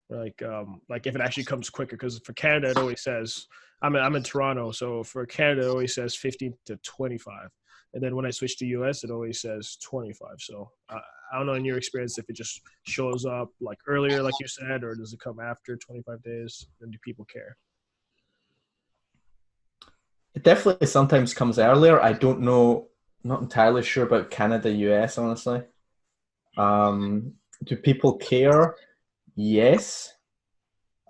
Like if it actually comes quicker, because for Canada it always says I'm in Toronto, so for Canada it always says 15 to 25, and then when I switch to US it always says 25. So I don't know in your experience if it just shows up like earlier, like you said, or does it come after 25 days? And do people care? It definitely sometimes comes earlier. I don't know, not entirely sure about Canada, US, honestly. Do people care? Yes.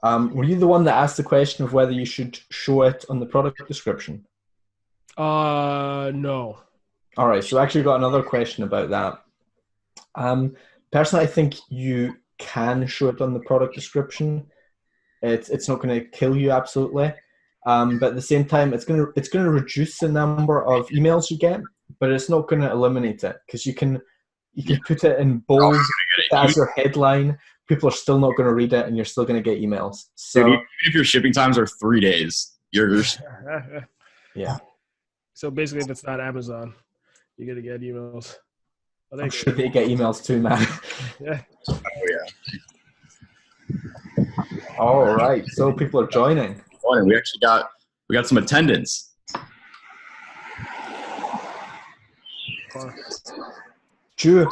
Were you the one that asked the question of whether you should show it on the product description? No. All right, so I actually got another question about that. Personally, I think you can show it on the product description. It's not going to kill you absolutely, but at the same time, it's going to reduce the number of emails you get, but it's not going to eliminate it because you can put it in bold as your headline. People are still not going to read it, and you're still going to get emails. So dude, even if your shipping times are 3 days, you're yeah. So basically, if it's not Amazon, you're gonna get emails. I'm sure they get emails too, man. Yeah. Oh yeah. All right, so people are joining. We actually got some attendance. Drew,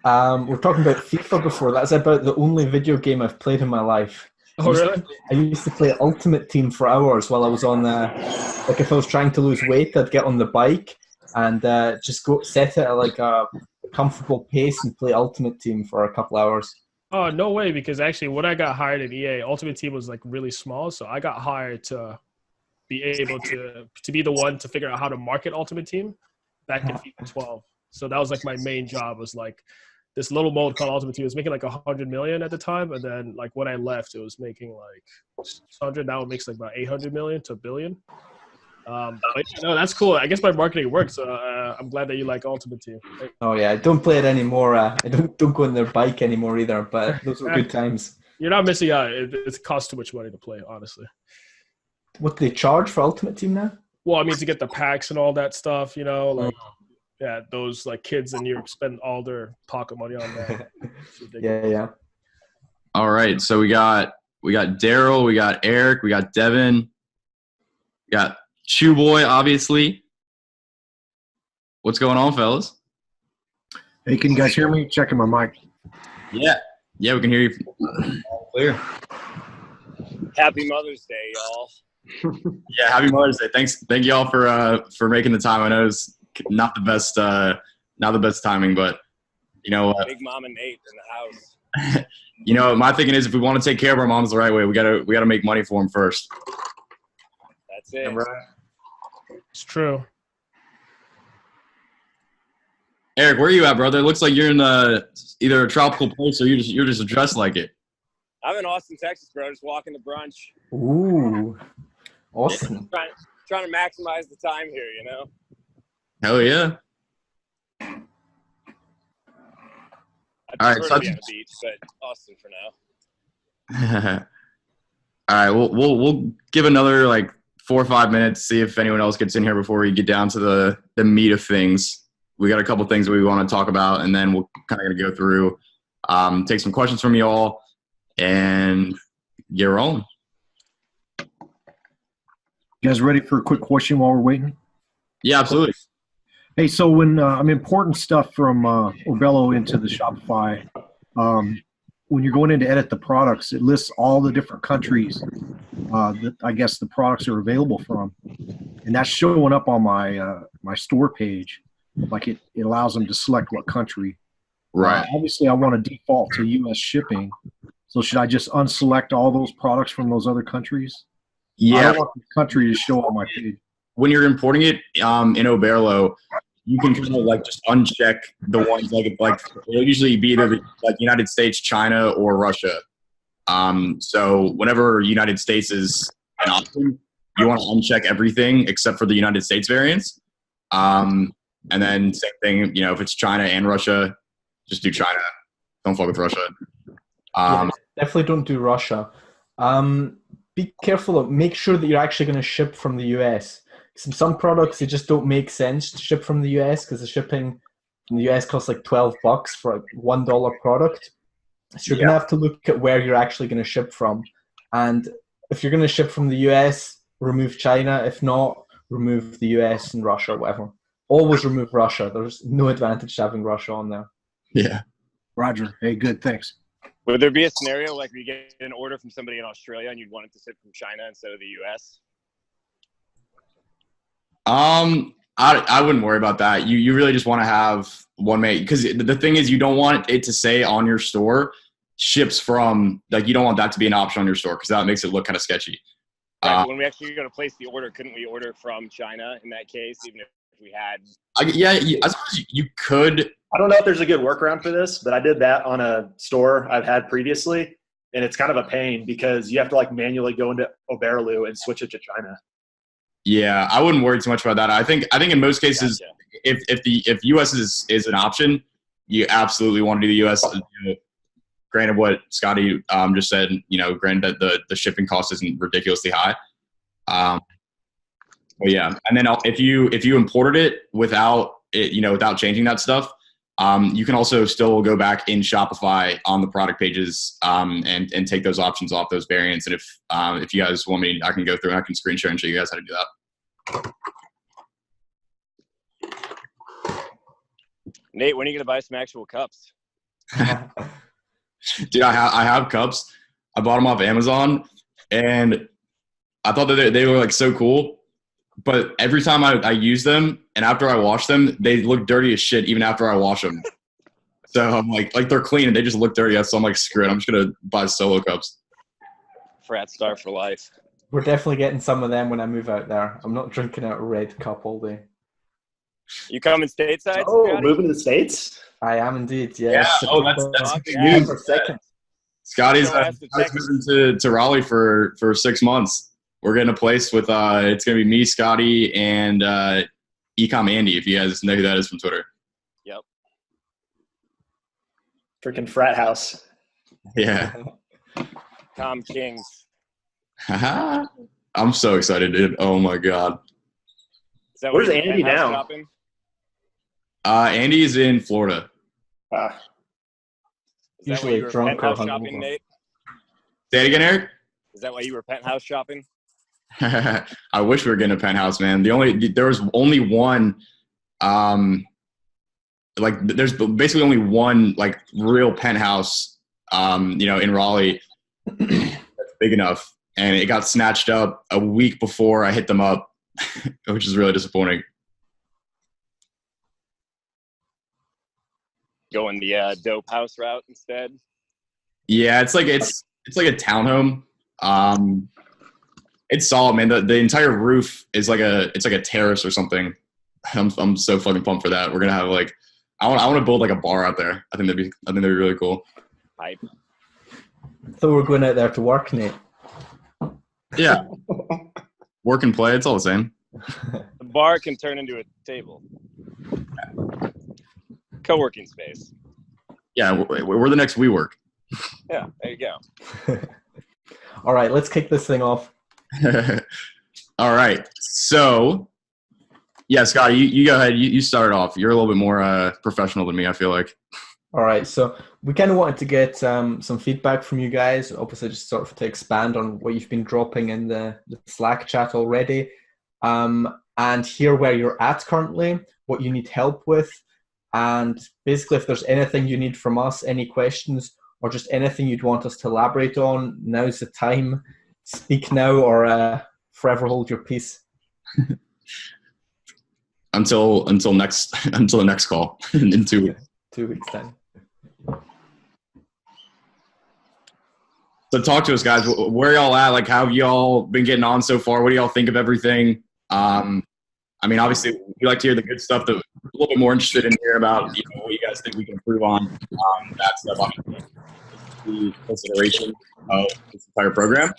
we're talking about FIFA before. That's about the only video game I've played in my life. Oh, really? I used to play Ultimate Team for hours while I was on like if I was trying to lose weight, I'd get on the bike and just go set it at like a comfortable pace and play Ultimate Team for a couple hours. Oh, no way, because actually when I got hired at EA, Ultimate Team was like really small, so I got hired to be able to be the one to figure out how to market Ultimate Team back in FIFA 12. So that was like my main job, was like this little mode called Ultimate Team was making like 100 million at the time, and then like when I left, it was making like 600. Now it makes like about 800 million to a billion. But no, that's cool. I guess my marketing works. So I'm glad that you like Ultimate Team. Oh yeah, I don't play it anymore. I don't go on their bike anymore either. But those were good times. You're not missing out. It costs too much money to play, honestly. What do they charge for Ultimate Team now? Well, I mean, to get the packs and all that stuff, you know, like. Yeah, those like kids in Europe spend all their pocket money on that. Yeah. All right, so we got Daryl, we got Eric, we got Devin, we got Chew Boy, obviously. What's going on, fellas? Hey, can you guys hear me? Checking my mic. Yeah, we can hear you clear. Happy Mother's Day, y'all. Yeah, happy Mother's Day. Thank y'all for making the time. I know it's not the best timing, but you know what? Big Mama Nate in the house. You know, my thinking is if we want to take care of our moms the right way, we gotta make money for them first. That's it. It's true. Eric, where are you at, brother? It looks like you're in either a tropical place or you're just dressed like it. I'm in Austin, Texas, bro. Just walking to brunch. Ooh, awesome. Trying to maximize the time here, you know. Hell yeah. I'd prefer to be on the beach, but Austin for now. All right, we'll give another like 4 or 5 minutes, see if anyone else gets in here before we get down to the meat of things. We got a couple things we want to talk about, and then we'll kind of go through, take some questions from you all, and get rolling. You guys ready for a quick question while we're waiting? Yeah, absolutely. Hey, so when I'm importing stuff from Orbello into the Shopify, when you're going in to edit the products, it lists all the different countries that I guess the products are available from, and that's showing up on my my store page. Like it allows them to select what country. Right. Obviously, I want to default to U.S. shipping. So should I just unselect all those products from those other countries? Yeah. I don't want the country to show on my page. When you're importing it in Oberlo, you can kind of like just uncheck the ones like it'll usually be either like United States, China, or Russia. So whenever United States is an option, you want to uncheck everything except for the United States variants. And then same thing, you know, if it's China and Russia, just do China. Don't fuck with Russia. Yeah, definitely don't do Russia. Be careful. Make sure that you're actually going to ship from the US. Some products, it just don't make sense to ship from the US because the shipping from the US costs like $12 for a $1 product. So you're going to have to look at where you're actually going to ship from. And if you're going to ship from the US, remove China. If not, remove the US and Russia or whatever. Always remove Russia. There's no advantage to having Russia on there. Yeah. Roger. Hey, good. Thanks. Would there be a scenario like you get an order from somebody in Australia and you'd want it to ship from China instead of the US? I wouldn't worry about that. You really just want to have one made, because the thing is, you don't want it to say on your store ships from, like, you don't want that to be an option on your store because that makes it look kind of sketchy. Right, when we actually go to place the order, couldn't we order from China in that case, even if we had? I suppose you could. I don't know if there's a good workaround for this, but I did that on a store I've had previously, and it's kind of a pain because you have to like manually go into Oberlo and switch it to China. Yeah, I wouldn't worry too much about that. I think in most cases, Gotcha. if US is an option, you absolutely want to do the US. Granted, what Scotty just said, granted that the shipping cost isn't ridiculously high. But yeah, and then if you imported it without changing that stuff, you can also still go back in Shopify on the product pages and take those options off those variants. And if you guys want me, I can go through and I can screen share and show you guys how to do that. Nate, when are you gonna buy some actual cups? Dude, I have cups. I bought them off Amazon, and I thought that they were like so cool. But every time I use them, and after I wash them, they look dirty as shit even after I wash them. So I'm like they're clean and they just look dirty. So I'm like, screw it. I'm just gonna buy solo cups. Frat star for life. We're definitely getting some of them when I move out there. I'm not drinking out a red cup all day. You coming stateside? Oh, Scotty? moving to the States? I am indeed, yes. Yeah. Oh, that's good news. Scotty's moving to Raleigh for 6 months. We're getting a place with it's gonna be me, Scotty, and Ecom Andy, if you guys know who that is from Twitter. Yep. Freaking frat house. Yeah. Tom Kings. I'm so excited, dude. Oh my god. Is that Where's where you're Andy penthouse now? shopping? Andy's in Florida. Is that Usually why you were drunk or penthouse shopping, hungover. Nate? Say it again, Eric. Is that why you were penthouse shopping? I wish we were getting a penthouse, man. There was only one, there's basically only one like real penthouse, in Raleigh that's big enough, and it got snatched up a week before I hit them up, which is really disappointing. Going the dope house route instead? Yeah, it's like a townhome. It's solid, man. The entire roof is like a terrace or something. I'm so fucking pumped for that. We're gonna have I want to build like a bar out there. I think that'd be really cool. Hype. So we're going out there to work, Nate. Yeah. Work and play, it's all the same. The bar can turn into a table. Co-working space. Yeah, we're the next WeWork. Yeah, there you go. All right, let's kick this thing off. All right. So, yeah, Scott, you go ahead. You start off. You're a little bit more professional than me, I feel like. All right, so we kind of wanted to get some feedback from you guys, obviously just sort of to expand on what you've been dropping in the Slack chat already, and hear where you're at currently, what you need help with, and basically if there's anything you need from us, any questions, or just anything you'd want us to elaborate on, now's the time. Speak now or forever hold your peace. until the next call in 2 weeks. 2 weeks time. So talk to us, guys. Where y'all at? Like, how have y'all been getting on so far? What do y'all think of everything? I mean, obviously, we like to hear the good stuff. That we're a little bit more interested in hearing about, what you guys think we can improve on. That stuff, obviously, the consideration of this entire program.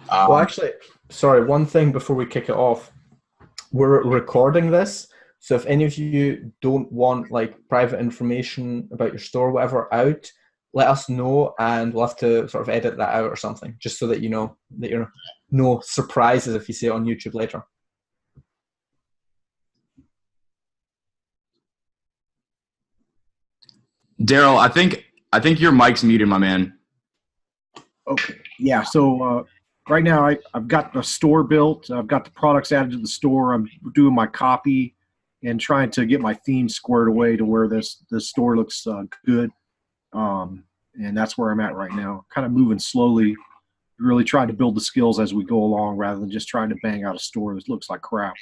Well, actually, sorry, one thing before we kick it off. We're recording this, so if any of you don't want private information about your store, whatever, out, let us know, and we'll have to sort of edit that out or something, just so that you know that you're no surprises if you see it on YouTube later. Daryl, I think I think your mic's muted, my man. Okay. Yeah. So right now I've got the store built. I've got the products added to the store. I'm doing my copy and trying to get my theme squared away to where the store looks good. And that's where I'm at right now. Kind of moving slowly, really trying to build the skills as we go along rather than just trying to bang out a store that looks like crap.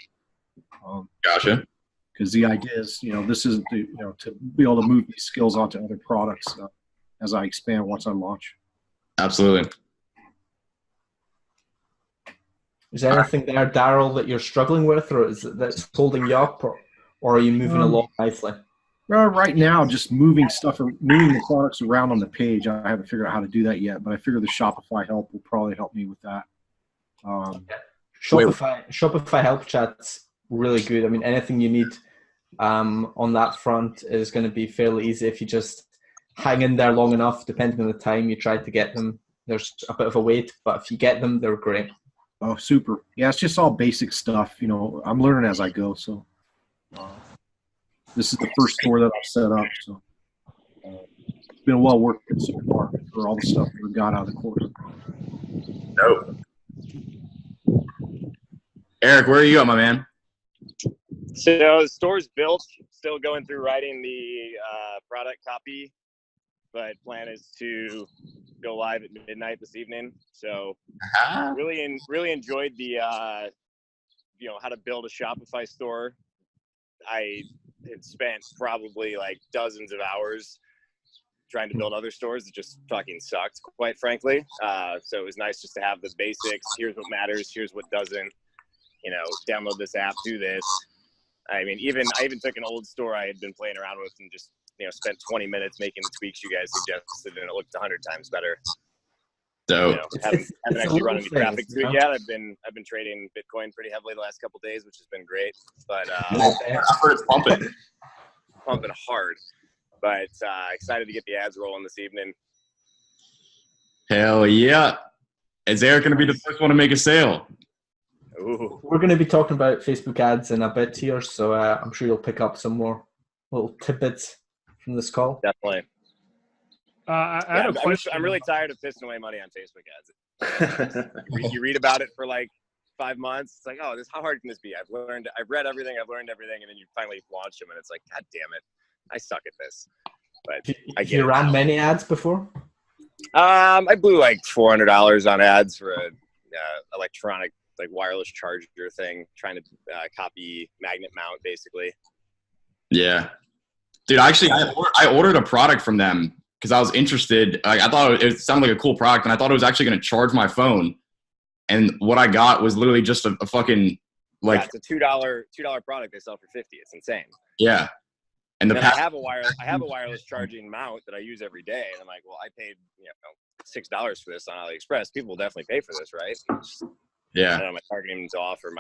Gotcha. Because the idea is, this is to be able to move these skills onto other products as I expand once I launch. Absolutely. Is there anything there, Daryl, that you're struggling with, or is it that's holding you up, or are you moving along nicely? Right now, just moving the products around on the page. I haven't figured out how to do that yet, but I figure the Shopify help will probably help me with that. Shopify help chat's really good. I mean, anything you need on that front is going to be fairly easy if you just hang in there long enough, depending on the time you try to get them. There's a bit of a wait, but if you get them, they're great. Oh, super. Yeah, it's just all basic stuff. I'm learning as I go. So this is the first store that I've set up. So it's been well worth it so far for all the stuff that we got out of the course. Dope. Eric, where are you at, my man? So the store's built, still going through writing the product copy, but plan is to go live at midnight this evening. So really enjoyed the how to build a Shopify store. I had spent probably like dozens of hours trying to build other stores. It just fucking sucked, quite frankly. So it was nice just to have the basics. Here's what matters. Here's what doesn't. Download this app, do this. I mean, I even took an old store I had been playing around with and just spent 20 minutes making the tweaks you guys suggested, and it looked 100 times better. So haven't actually run any traffic to it yet. I've been trading Bitcoin pretty heavily the last couple of days, which has been great. But I've heard it's pumping hard. But excited to get the ads rolling this evening. Hell yeah! Is Eric going to be the first one to make a sale? Ooh. We're going to be talking about Facebook ads in a bit here, so I'm sure you'll pick up some more little tidbits from this call. Definitely. I had a question. I'm really tired of pissing away money on Facebook ads. You read about it for like 5 months. It's like, oh, how hard can this be? I've read everything, I've learned everything, and then you finally launch them, and it's like, God damn it, I suck at this. But You ran many ads before? I blew like $400 on ads for a electronic wireless charger thing, trying to copy magnet mount basically. Yeah, dude. Actually, I ordered a product from them because I was interested. I thought it sounded like a cool product, and I thought it was actually going to charge my phone. And what I got was literally just a fucking it's a $2 product they sell for $50. It's insane. Yeah, and I have a wireless charging mount that I use every day, and I'm like, well, I paid $6 for this on AliExpress. People will definitely pay for this, right? Yeah. I don't know, my targeting to offer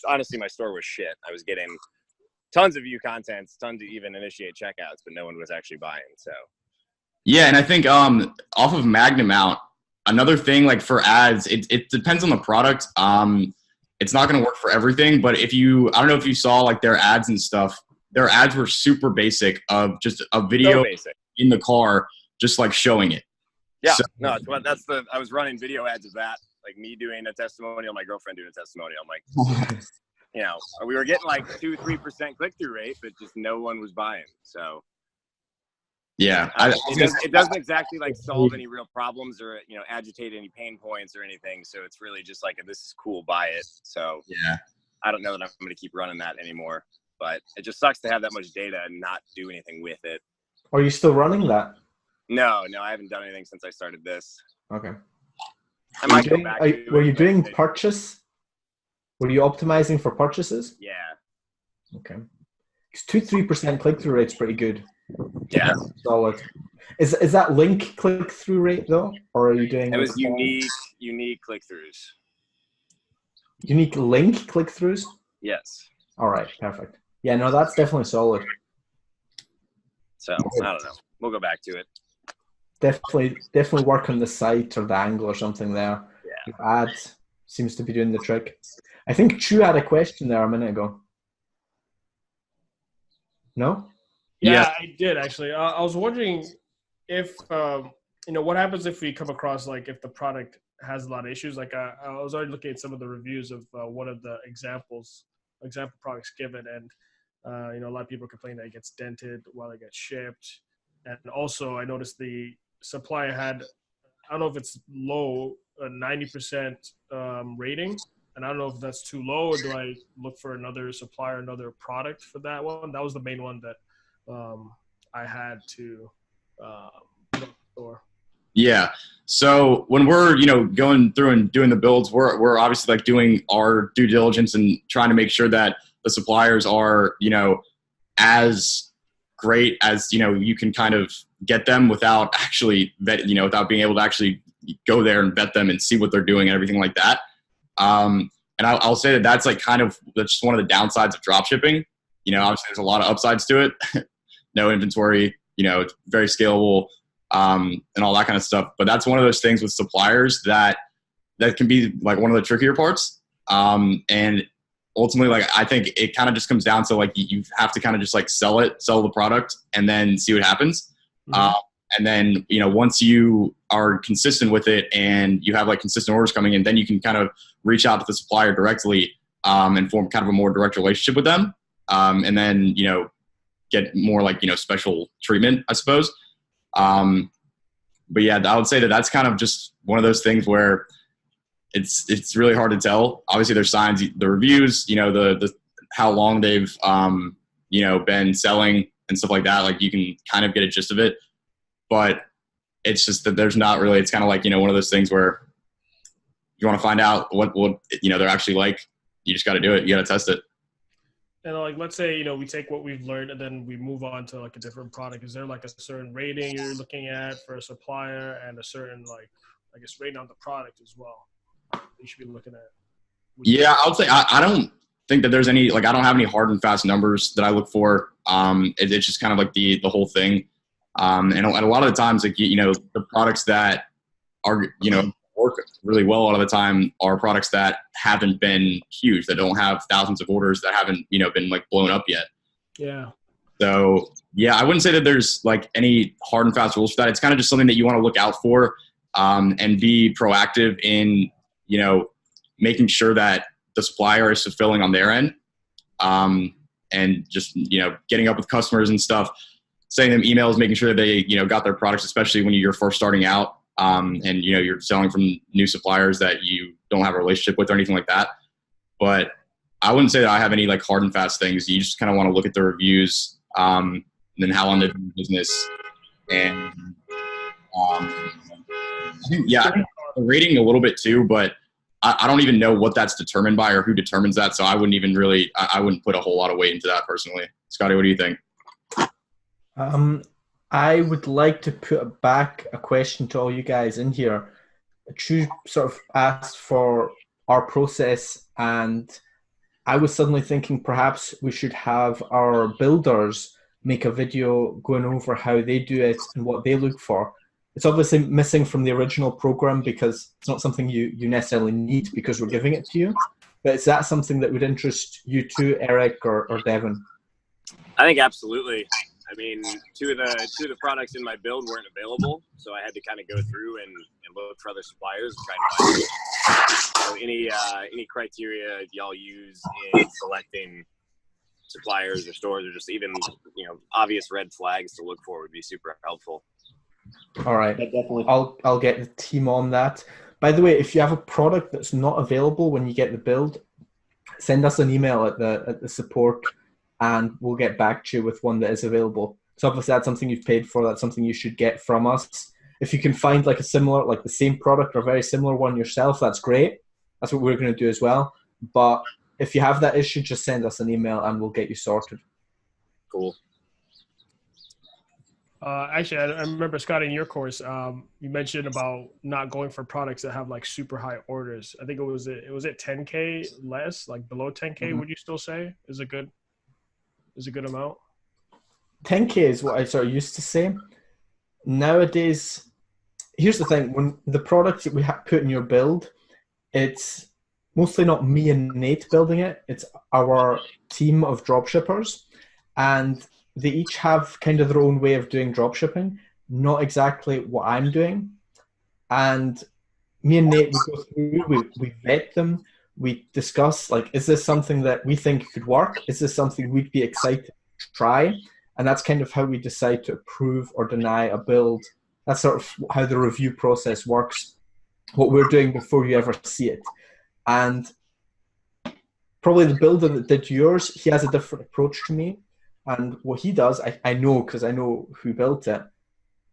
honestly, my store was shit. I was getting tons of view contents, tons to even initiate checkouts, but no one was actually buying. So. Yeah, and I think off of magnet mount, another thing like for ads, it depends on the product. It's not going to work for everything, but I don't know if you saw like their ads and stuff. Their ads were super basic of just a video in the car, just like showing it. Yeah, I was running video ads of that. Like me doing a testimonial, my girlfriend doing a testimonial. I'm like, we were getting like 2-3% click-through rate, but just no one was buying. So yeah, it doesn't exactly like solve any real problems or agitate any pain points or anything. So it's really just like, this is cool, buy it. So yeah, I don't know that I'm going to keep running that anymore. But it just sucks to have that much data and not do anything with it. Are you still running that? No, I haven't done anything since I started this. Okay. I might go back to it. Were you doing purchase? Were you optimizing for purchases? Yeah. Okay. 2-3% click-through rate's pretty good. Yeah. Solid. Is that link click-through rate though, or are you doing? It was unique click-throughs. Unique link click-throughs? Yes. All right. Perfect. Yeah. No, that's definitely solid. So I don't know. We'll go back to it. Definitely work on the site or the angle or something there. Yeah. Ads seems to be doing the trick. I think Chu had a question there a minute ago. No? Yeah, I did actually. I was wondering, if what happens if we come across like if the product has a lot of issues? Like I was already looking at some of the reviews of one of the example products given, and a lot of people complain that it gets dented while it gets shipped. And also I noticed the supplier had, I don't know if it's low, a 90% rating. And I don't know if that's too low, or do I look for another supplier, another product for that one? That was the main one that I had to put up the store. Yeah. So when we're, going through and doing the builds, we're obviously like doing our due diligence and trying to make sure that the suppliers are, as great as, you can kind of get them without actually without being able to actually go there and vet them and see what they're doing and everything like that. And I'll say that that's like that's just one of the downsides of drop shipping. Obviously there's a lot of upsides to it. No inventory, it's very scalable, and all that kind of stuff. But that's one of those things with suppliers that can be like one of the trickier parts. And ultimately, like, I think it kind of just comes down to like, you have to kind of just like sell the product and then see what happens. Mm-hmm. And then, once you are consistent with it and you have like consistent orders coming in, then you can kind of reach out to the supplier directly, and form kind of a more direct relationship with them. And then, get more like, special treatment, I suppose. But yeah, I would say that that's kind of just one of those things where it's really hard to tell. Obviously there's signs, the reviews, the how long they've, been selling and stuff like that. Like you can kind of get a gist of it, but it's just that there's not really, it's kind of like, one of those things where you want to find out what they're actually like. You just got to do it. You got to test it. And like, let's say, we take what we've learned and then we move on to like a different product. Is there like a certain rating you're looking at for a supplier and a certain, like, I guess, rating on the product as well you should be looking at? Yeah, I would say I don't think that there's any, like, I don't have any hard and fast numbers that I look for. It's just kind of like the whole thing. And a lot of the times, like, the products that are, work really well a lot of the time are products that haven't been huge, that don't have thousands of orders, that haven't, been like blown up yet. Yeah. So yeah, I wouldn't say that there's like any hard and fast rules for that. It's kind of just something that you want to look out for, and be proactive in, making sure that the supplier is fulfilling on their end. And just, getting up with customers and stuff, sending them emails, making sure that they, got their products, especially when you're first starting out. And you're selling from new suppliers that you don't have a relationship with or anything like that. But I wouldn't say that I have any like hard and fast things. You just kind of want to look at the reviews, and then how long they've been in business. And yeah, the rating a little bit too, but I don't even know what that's determined by or who determines that. So I wouldn't even really, I wouldn't put a whole lot of weight into that personally. Scotty, what do you think? I would like to put back a question to all you guys in here. Chu sort of asked for our process, and I was suddenly thinking perhaps we should have our builders make a video going over how they do it and what they look for. It's obviously missing from the original program because it's not something you necessarily need because we're giving it to you. But is that something that would interest you too, Eric or Devin? I think absolutely. I mean, two of the products in my build weren't available, so I had to kind of go through and look for other suppliers and try to find so any criteria y'all use in selecting suppliers or stores, or just even obvious red flags to look for would be super helpful. All right, Yeah, definitely. I'll get the team on that. By the way, if you have a product that's not available when you get the build, send us an email at the support, and we'll get back to you with one that is available. So obviously that's something you've paid for. That's something you should get from us. If you can find like a similar, like the same product or very similar one yourself, that's great. That's what we're going to do as well. But if you have that issue, just send us an email and we'll get you sorted. Cool. Actually, I remember, Scott, in your course, you mentioned about not going for products that have like super high orders. I think it was 10K less, like below 10K. Mm-hmm. Would you still say is a good amount? 10K is what I sort of used to say. Nowadays, here's the thing: when the products that we put in your build, it's mostly not me and Nate building it. It's our team of dropshippers, and they each have kind of their own way of doing dropshipping. not exactly what I'm doing. And me and Nate, we go through, we vet them, we discuss, like, is this something that we think could work? Is this something we'd be excited to try? And that's kind of how we decide to approve or deny a build. That's sort of how the review process works, what we're doing before you ever see it. And probably the builder that did yours, he has a different approach to me. And what he does, I know because I know who built it,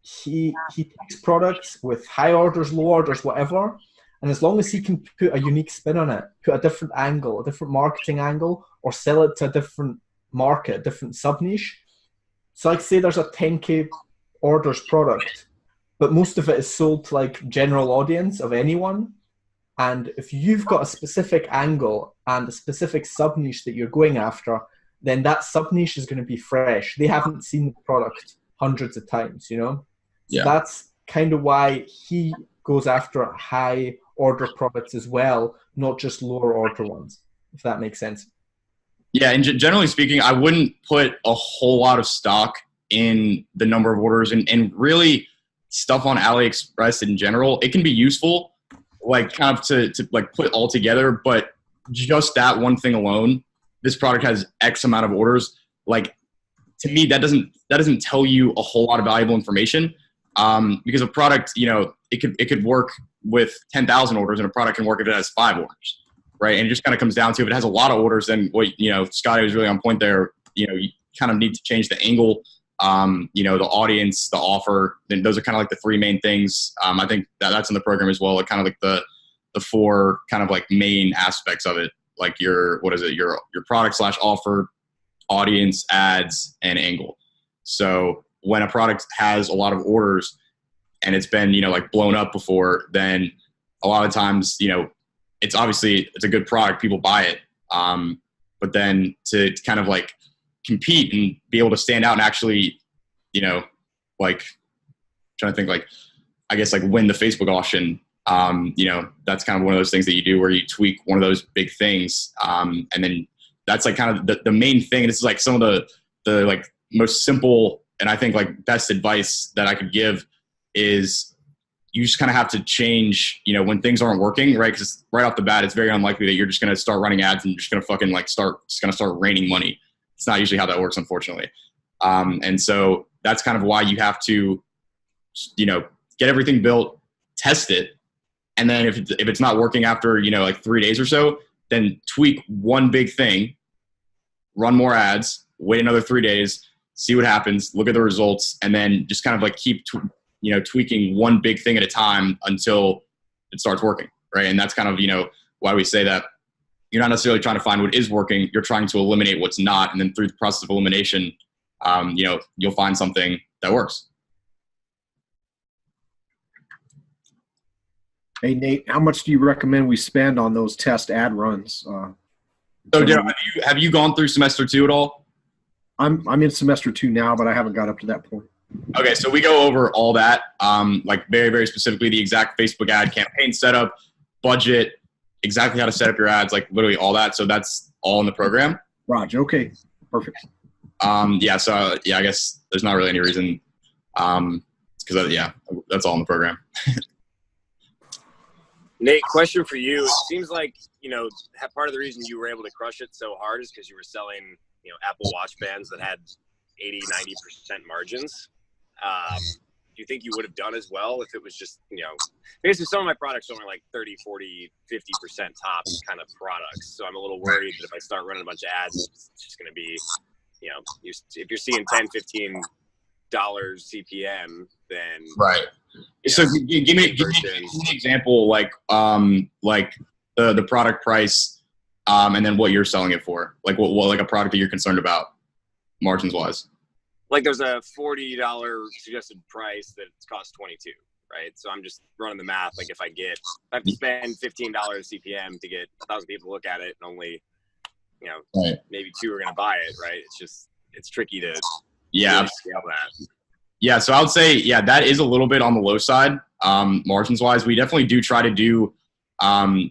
he takes products with high orders, low orders, whatever, and as long as he can put a unique spin on it, put a different angle, a different marketing angle, or sell it to a different market, a different sub-niche. So like say there's a 10K orders product, but most of it is sold to like general audience of anyone. And if you've got a specific angle and a specific sub-niche that you're going after, then that sub-niche is going to be fresh. They haven't seen the product hundreds of times, you know? So that's kind of why he goes after high order products as well, not just lower order ones, if that makes sense. Yeah, and generally speaking, I wouldn't put a whole lot of stock in the number of orders and really stuff on AliExpress in general. It can be useful, like kind of to like put all together, but just that one thing alone, this product has X amount of orders. Like to me, that doesn't tell you a whole lot of valuable information. Because a product, you know, it could work with 10,000 orders, and a product can work if it has 5 orders, right? And it just kind of comes down to if it has a lot of orders, then what, you know, Scotty was really on point there. You know, you kind of need to change the angle, you know, the audience, the offer. Then those are kind of like the 3 main things. I think that's in the program as well. Like kind of like the 4 kind of like main aspects of it, like your product / offer, audience, ads, and angle. So when a product has a lot of orders and it's been, you know, like blown up before, then a lot of times, you know, it's a good product. People buy it. But then to kind of like compete and be able to stand out and actually, you know, like trying to think like, I guess like win the Facebook auction, you know, that's kind of one of those things that you do where you tweak one of those big things. And then that's like kind of the main thing. And this is like some of the like most simple and I think like best advice that I could give is you just kind of have to change, you know, when things aren't working, right? Because right off the bat, it's very unlikely that you're just going to start running ads and you're just going to fucking like start raining money. It's not usually how that works, unfortunately. And so that's kind of why you have to, you know, get everything built, test it. And then if it's not working after, you know, like 3 days or so, then tweak one big thing, run more ads, wait another 3 days, see what happens, look at the results, and then just kind of like keep, you know, tweaking one big thing at a time until it starts working, right? And that's kind of, you know, why we say that you're not necessarily trying to find what is working, you're trying to eliminate what's not, and then through the process of elimination, you know, you'll find something that works. Hey, Nate, how much do you recommend we spend on those test ad runs? So, Daryl, have you gone through semester 2 at all? I'm in semester 2 now, but I haven't got up to that point. Okay, so we go over all that, like very, very specifically the exact Facebook ad campaign setup, budget, exactly how to set up your ads, like literally all that. So that's all in the program. Raj, okay, perfect. Yeah, so yeah, I guess there's not really any reason, because yeah, that's all in the program. Nate, question for you. It seems like, you know, part of the reason you were able to crush it so hard is because you were selling, you know, Apple Watch bands that had 80, 90% margins. Do you think you would have done as well if it was just, you know, basically some of my products are like 30, 40, 50% tops kind of products. So I'm a little worried that if I start running a bunch of ads, it's just going to be, you know, if you're seeing $10, $15 CPM, then right. So give me an example, like the product price, and then what you're selling it for, like what like a product that you're concerned about, margins wise. Like there's a $40 suggested price that it's cost $22, right? So I'm just running the math. Like if I have to spend $15 CPM to get 1,000 people to look at it, and only, you know, maybe 2 are going to buy it, right? It's tricky to really scale that. Yeah, so I would say, yeah, that is a little bit on the low side, margins-wise. We definitely do try to do,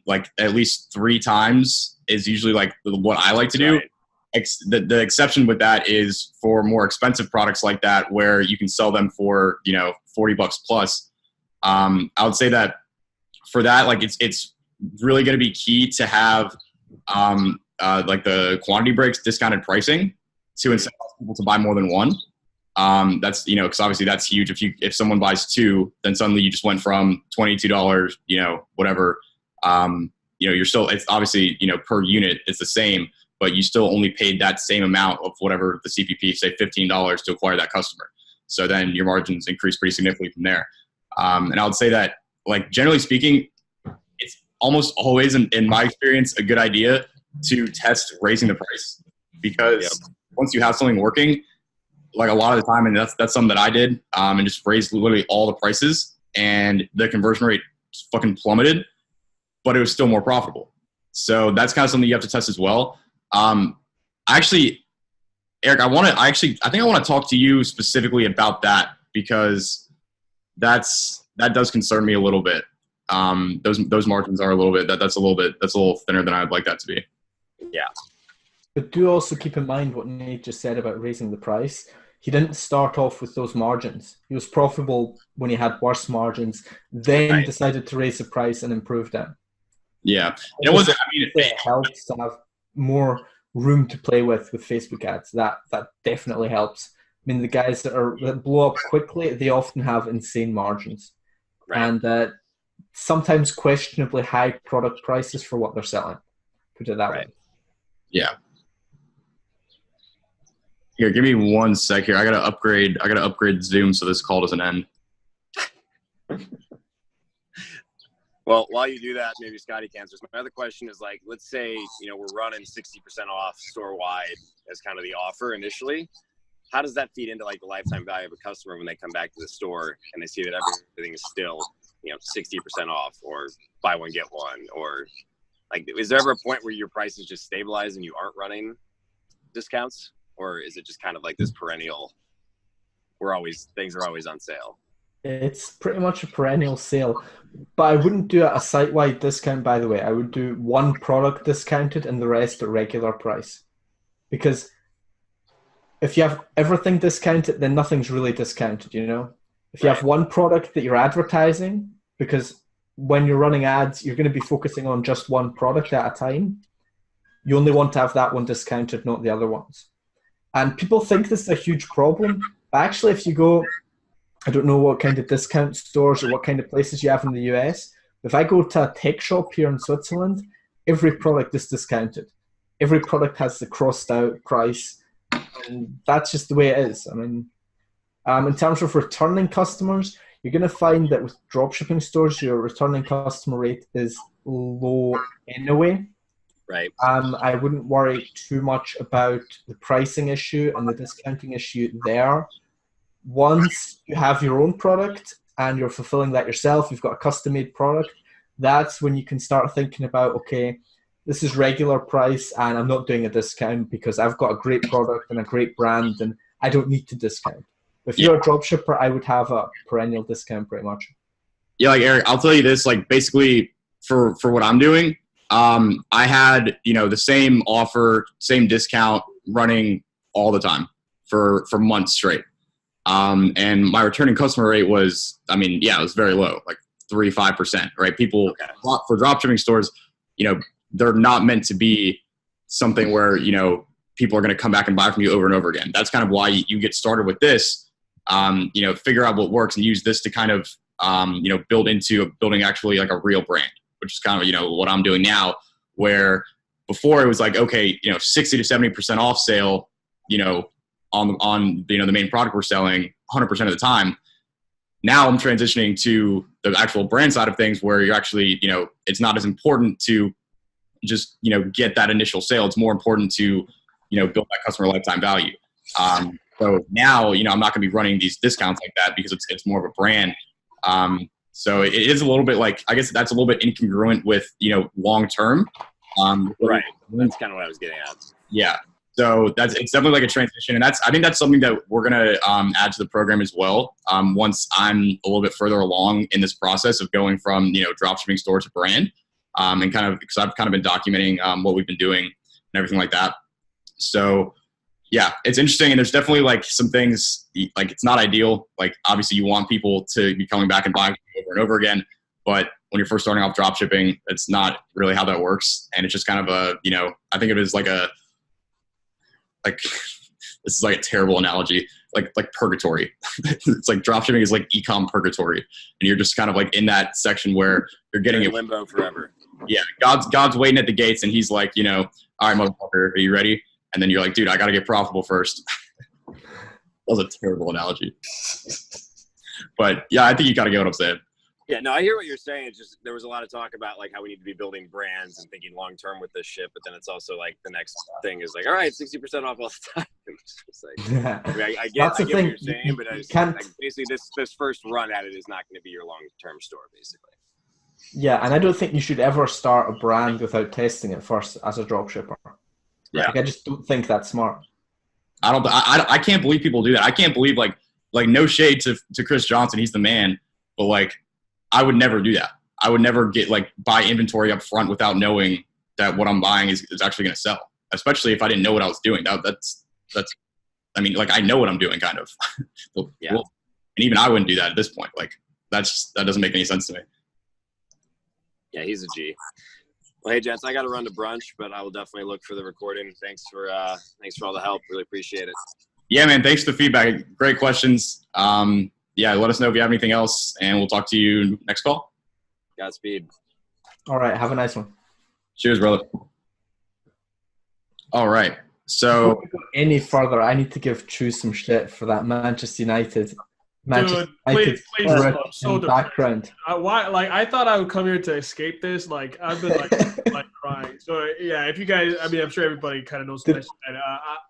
like, at least 3 times is usually, like, what I like to do. Right. the exception with that is for more expensive products like that, where you can sell them for, $40 plus. I would say that for that, like it's really going to be key to have like the quantity breaks discounted pricing to incentivize people to buy more than one. That's, because obviously that's huge. If someone buys two, then suddenly you just went from $22, whatever. You're still, it's obviously, per unit it's the same, but you still only paid that same amount of whatever the CPP, say $15 to acquire that customer. So then your margins increase pretty significantly from there. And I would say that, like, generally speaking, it's almost always, in my experience, a good idea to test raising the price, because once you have something working, like a lot of the time, and that's something that I did, and just raised literally all the prices, and the conversion rate fucking plummeted, but it was still more profitable. So that's kind of something you have to test as well. Actually, Eric, I think I want to talk to you specifically about that, because that does concern me a little bit. Those margins are a little bit, that's a little thinner than I'd like that to be. Yeah. But do also keep in mind what Nate just said about raising the price. He didn't start off with those margins. He was profitable when he had worse margins, then decided to raise the price and improve them. Yeah. It helps to have more room to play with Facebook ads. That definitely helps. I mean, the guys that blow up quickly, they often have insane margins. Right. And sometimes questionably high product prices for what they're selling. Put it that way. Yeah. Here, give me 1 sec here. I gotta upgrade Zoom so this call doesn't end. Well, while you do that, maybe Scotty can answer. My other question is, like, let's say, we're running 60% off store-wide as kind of the offer initially. How does that feed into, like, the lifetime value of a customer when they come back to the store and they see that everything is still, 60% off, or buy one, get one? Or, like, is there ever a point where your prices just stabilize and you aren't running discounts? Or is it just kind of like this perennial, things are always on sale? It's pretty much a perennial sale. But I wouldn't do a site-wide discount, by the way. I would do one product discounted and the rest at regular price. Because if you have everything discounted, then nothing's really discounted, If you have one product that you're advertising, because when you're running ads, you're going to be focusing on just one product at a time. You only want to have that one discounted, not the other ones. And people think this is a huge problem. But actually, if you go, I don't know what kind of discount stores or what kind of places you have in the US. If I go to a tech shop here in Switzerland, every product is discounted. Every product has the crossed out price. And that's just the way it is. I mean, in terms of returning customers, you're going to find that with dropshipping stores, your returning customer rate is low anyway. Right. I wouldn't worry too much about the pricing issue and the discounting issue there. Once you have your own product and you're fulfilling that yourself, you've got a custom-made product, that's when you can start thinking about, okay, this is regular price and I'm not doing a discount because I've got a great product and a great brand and I don't need to discount. If you're a dropshipper, I would have a perennial discount pretty much. Yeah, like, Eric, I'll tell you this, like, basically for what I'm doing, I had, the same offer, same discount running all the time for months straight. And my returning customer rate was, it was very low, like 3-5%, right? People for dropshipping stores, they're not meant to be something where, people are going to come back and buy from you over and over again. That's kind of why you get started with this, figure out what works and use this to kind of, building actually like a real brand, which is kind of, what I'm doing now, where before it was like, okay, 60 to 70% off sale, on the main product we're selling 100% of the time. Now I'm transitioning to the actual brand side of things where you're actually, it's not as important to just, get that initial sale. It's more important to, build that customer lifetime value. So now, I'm not gonna be running these discounts like that because it's more of a brand. So it is a little bit like, I guess that's a little bit incongruent with, long-term. Right. That's kind of what I was getting at. Yeah. So it's definitely like a transition. And I think that's something that we're going to add to the program as well. Once I'm a little bit further along in this process of going from, dropshipping store to brand, and kind of, because I've kind of been documenting what we've been doing and everything like that. So yeah, it's interesting. And there's definitely like some things like it's not ideal. Like obviously you want people to be coming back and buying over and over again. But when you're first starting off drop shipping, it's not really how that works. And it's just kind of a, I think of it as like this is like a terrible analogy, like purgatory. It's like drop shipping is like e-com purgatory. And you're just kind of like in that section where you're getting in it limbo forever. Yeah. God's waiting at the gates and he's like, all right, motherfucker, are you ready? And then you're like, dude, I got to get profitable first. That was a terrible analogy. But yeah, I think you got to get what I'm saying. Yeah, no, I hear what you're saying. It's just there was a lot of talk about like how we need to be building brands and thinking long term with this shit, but then it's also like the next thing is like, all right, 60% off all the time. It's just like, I get what you're saying, but basically this first run at it is not going to be your long term store, basically. Yeah, and I don't think you should ever start a brand without testing it first as a dropshipper. Yeah, I just don't think that's smart. I can't believe people do that. I can't believe like no shade to Chris Johnson, he's the man, but like I would never do that. I would never buy inventory up front without knowing that what I'm buying is actually going to sell, especially if I didn't know what I was doing. That's I mean, like I know what I'm doing kind of. Yeah. And even I wouldn't do that at this point. Like that doesn't make any sense to me. Yeah, he's a G. Well, hey, gents, I got to run to brunch, but I will definitely look for the recording. Thanks for all the help. Really appreciate it. Yeah, man. Thanks for the feedback. Great questions. Yeah, let us know if you have anything else, and we'll talk to you next call. Godspeed. All right, have a nice one. Cheers, brother. All right. So, before we go any further, I need to give Chu some shit for that Manchester United. Dude, please stop. So background. I thought I would come here to escape this. Like I've been like crying. So yeah, if you guys, I mean, I'm sure everybody kind of knows that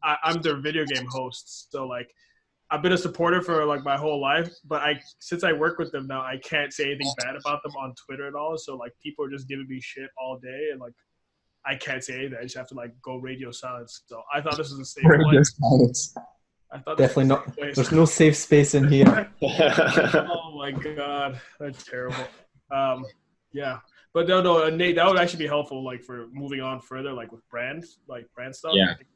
I'm their video game host. So like, I've been a supporter for like my whole life, but since I work with them now, I can't say anything bad about them on Twitter at all. So like, people are just giving me shit all day, and like, I can't say anything. I just have to like go radio silence. So I thought this was a safe place. I thought definitely not. There's no safe space in here. Oh my god, that's terrible. Yeah, but no, Nate, that would actually be helpful, like for moving on further, like with brand stuff. Yeah, I think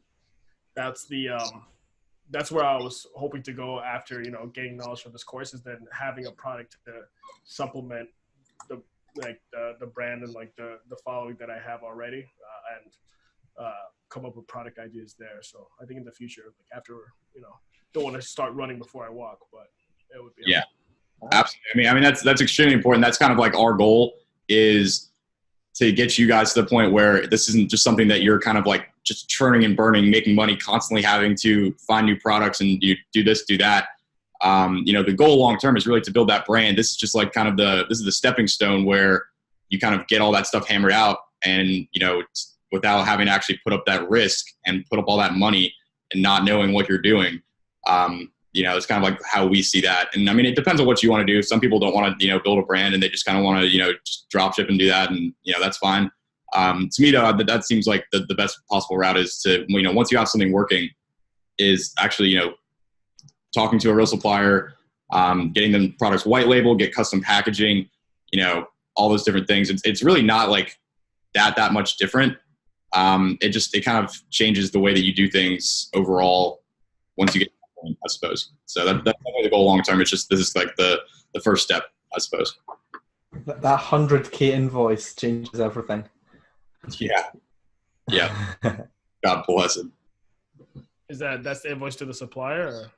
that's where I was hoping to go after getting knowledge from this course, is then having a product to supplement the brand and like the following that I have already, and come up with product ideas there. So I think in the future, like after, don't want to start running before I walk, but it would be. Yeah, absolutely. I mean, that's extremely important. That's kind of like our goal, is to get you guys to the point where this isn't just something that you're kind of like just churning and burning, making money, constantly having to find new products and you do this, do that. The goal long-term is really to build that brand. This is just like kind of this is the stepping stone where you kind of get all that stuff hammered out, and, without having to actually put up that risk and put up all that money and not knowing what you're doing. It's kind of like how we see that. And I mean, it depends on what you want to do. Some people don't want to, build a brand, and they just kind of want to, just drop ship and do that. And, that's fine. To me though, that seems like the best possible route is to, once you have something working, is actually, talking to a real supplier, getting them products white label, get custom packaging, all those different things. It's really not like that much different. It kind of changes the way that you do things overall once you get to that point, I suppose. So that's definitely the goal long term. It's just, this is like the first step, I suppose. That 100K invoice changes everything. Yeah. God bless it. That's the invoice to the supplier, or?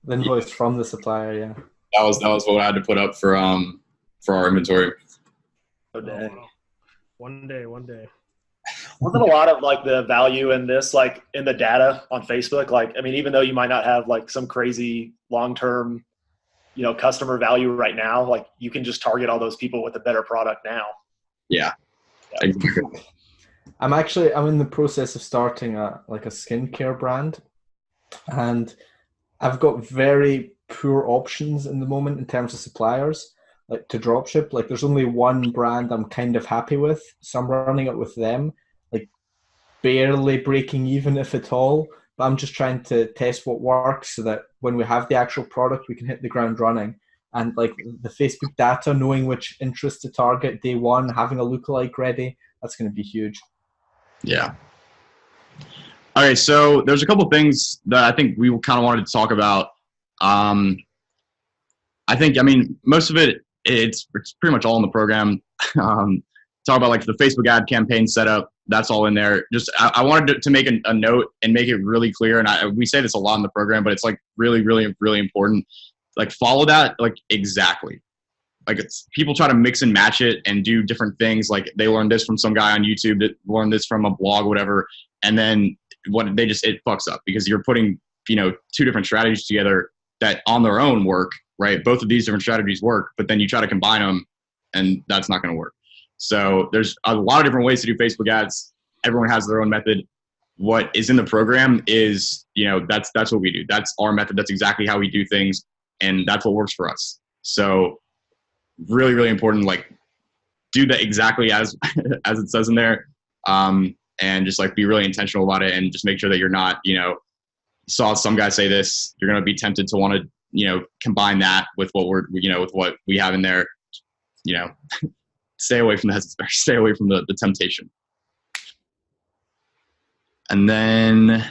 The invoice from the supplier, yeah. That was what I had to put up for our inventory. Oh, wow. One day. Wasn't a lot of like the value in this, like in the data on Facebook? Like, I mean, even though you might not have like some crazy long-term, customer value right now, like you can just target all those people with a better product now. Yeah. Exactly. I'm in the process of starting a skincare brand, and I've got very poor options in the moment in terms of suppliers, like to dropship. Like there's only one brand I'm kind of happy with, so I'm running it with them, like barely breaking even, if at all. But I'm just trying to test what works so that when we have the actual product, we can hit the ground running. And like the Facebook data, knowing which interest to target day one, having a lookalike ready, that's going to be huge. Yeah. Okay, so there's a couple things that I think we kind of wanted to talk about. I mean, most of it's pretty much all in the program. Talk about like the Facebook ad campaign setup. That's all in there. Just I wanted to make a note and make it really clear. And we say this a lot in the program, but it's like really, really, really important. Like follow that like exactly. Like people try to mix and match it and do different things. Like they learned this from some guy on YouTube, that learned this from a blog, whatever. And then it fucks up because you're putting, two different strategies together that on their own work, right? Both of these different strategies work, but then you try to combine them and that's not going to work. So there's a lot of different ways to do Facebook ads. Everyone has their own method. What is in the program is, that's what we do. That's our method. That's exactly how we do things. And that's what works for us. So really, really important, like do that exactly as it says in there. And just like be really intentional about it and just make sure that you're not, saw some guy say this, you're going to be tempted to want to, combine that with what with what we have in there, stay away from that. Stay away from the temptation. And then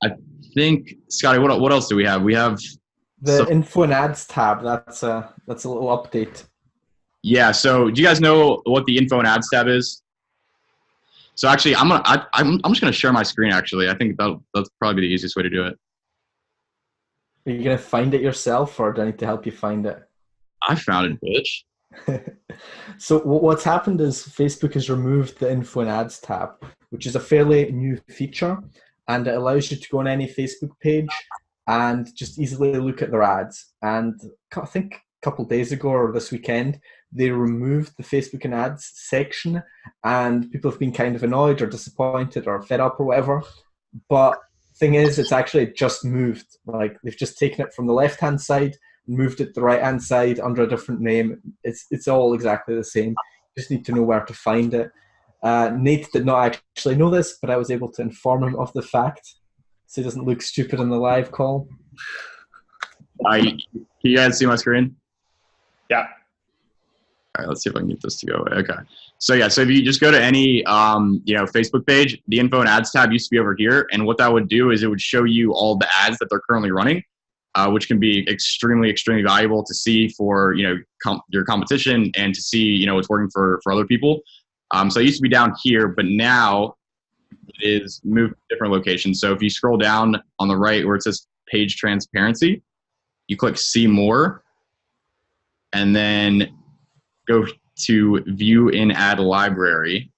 I think, Scotty, what else do we have? We have the info and ads tab. That's a little update. Yeah. So do you guys know what the info and ads tab is? So actually, I'm just gonna share my screen. Actually, I think that's probably the easiest way to do it. Are you gonna find it yourself, or do I need to help you find it? I found it, bitch. So what's happened is Facebook has removed the info and ads tab, which is a fairly new feature, and it allows you to go on any Facebook page and just easily look at their ads. And I think a couple of days ago or this weekend, they removed the Facebook and ads section, and people have been kind of annoyed or disappointed or fed up or whatever. But thing is, it's actually just moved. Like they've just taken it from the left-hand side, moved it to the right-hand side under a different name. It's all exactly the same. You just need to know where to find it. Nate did not actually know this, but I was able to inform him of the fact, so he doesn't look stupid in the live call. Can you guys see my screen? Yeah. All right, let's see if I can get this to go away. Okay. So if you just go to any Facebook page, the info and ads tab used to be over here, and what that would do is it would show you all the ads that they're currently running, which can be extremely, extremely valuable to see for your competition and to see what's working for other people. So it used to be down here, but now it is moved to different locations. So if you scroll down on the right where it says page transparency, you click see more, and then go to view in ad library.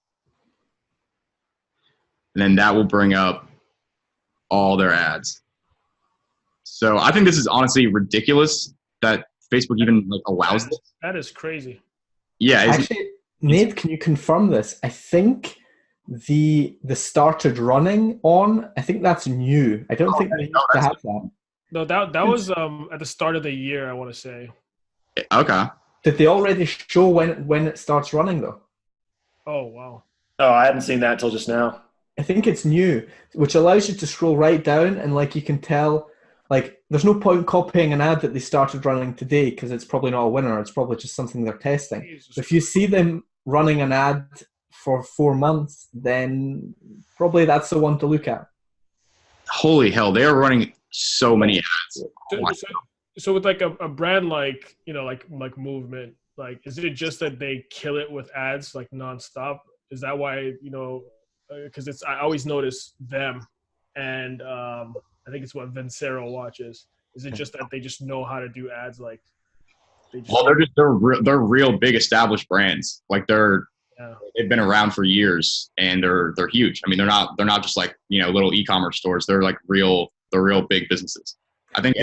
And then that will bring up all their ads. So I think this is honestly ridiculous that Facebook even allows this. That is crazy. Yeah. Actually, Nate, can you confirm this? I think the started running on, I think that's new. I don't think they used to have that. No, that was at the start of the year, I want to say. Okay. Did they already show when it starts running though? Oh, wow. Oh, I hadn't seen that until just now. I think it's new, which allows you to scroll right down and you can tell, there's no point copying an ad that they started running today because it's probably not a winner. It's probably just something they're testing. If you see them running an ad for 4 months, then probably that's the one to look at. Holy hell, they are running so many ads. So with a brand like Movement, is it just that they kill it with ads nonstop? Is that why because I always notice them, and I think it's what Vincero watches. Is it just that they just know how to do ads? They're real big established brands. They've been around for years and they're huge. I mean, they're not just little e-commerce stores. They're real big businesses. I think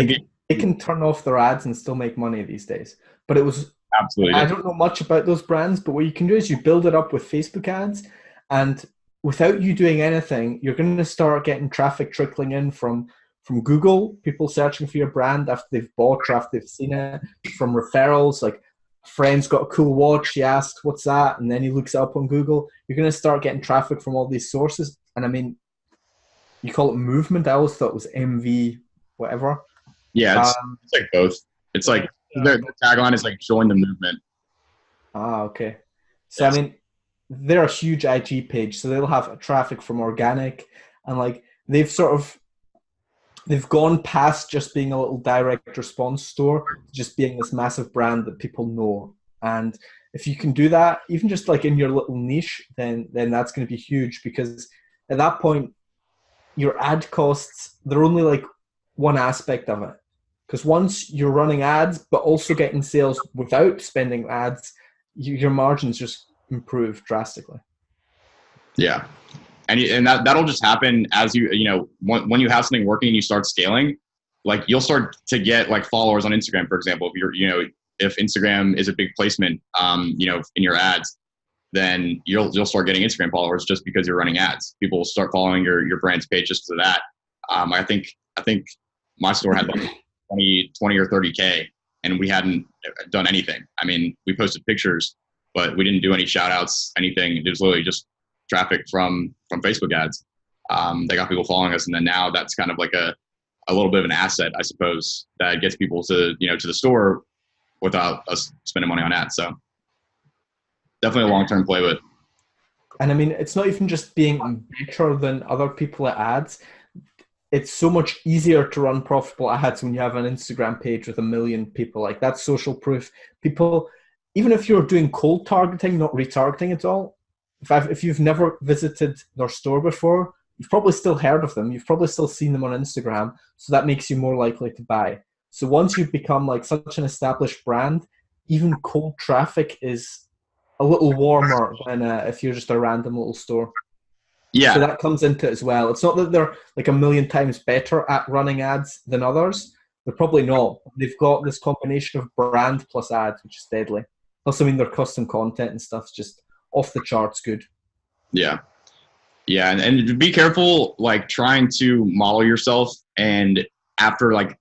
they can turn off their ads and still make money these days. But it was absolutely. I don't know much about those brands, but what you can do is you build it up with Facebook ads, and without you doing anything, you're going to start getting traffic trickling in from Google, people searching for your brand after they've bought or after they've seen it, from referrals, a friend's got a cool watch, he asks, what's that? And then he looks it up on Google. You're going to start getting traffic from all these sources. And I mean, you call it Movement. I always thought it was MV whatever. Yeah, it's both. It's their tagline is join the movement. Okay. So yes. I mean, they're a huge IG page, so they'll have traffic from organic, and like they've gone past just being a little direct response store to just being this massive brand that people know. And if you can do that, even just like in your little niche, then that's going to be huge, because at that point, your ad costs, they're only like one aspect of it. Because once you're running ads, but also getting sales without spending ads, your margins just improve drastically. Yeah. And that'll just happen as when you have something working and you start scaling, like you'll start to get like followers on Instagram, for example. If Instagram is a big placement, in your ads, then you'll start getting Instagram followers just because you're running ads. People will start following your brand's page just because of that. I think my store had like 20 or 30K, and we hadn't done anything. I mean, we posted pictures, but we didn't do any shout outs, anything. It was literally just traffic from Facebook ads. They got people following us, and then now that's kind of like a little bit of an asset, I suppose, that gets people to the store without us spending money on ads. So definitely a long-term play with. And I mean, it's not even just being better than other people at ads. It's so much easier to run profitable ads when you have an Instagram page with 1 million people. Like, that's social proof. People, even if you're doing cold targeting, not retargeting at all, if you've never visited their store before, you've probably still heard of them. You've probably still seen them on Instagram. So that makes you more likely to buy. So once you've become like such an established brand, even cold traffic is a little warmer than if you're just a random little store. Yeah. So that comes into it as well. It's not that they're like 1 million times better at running ads than others. They're probably not. They've got this combination of brand plus ads, which is deadly. Plus, I mean, their custom content and stuff's just off the charts good. Yeah. Yeah. And be careful, like trying to model yourself and after like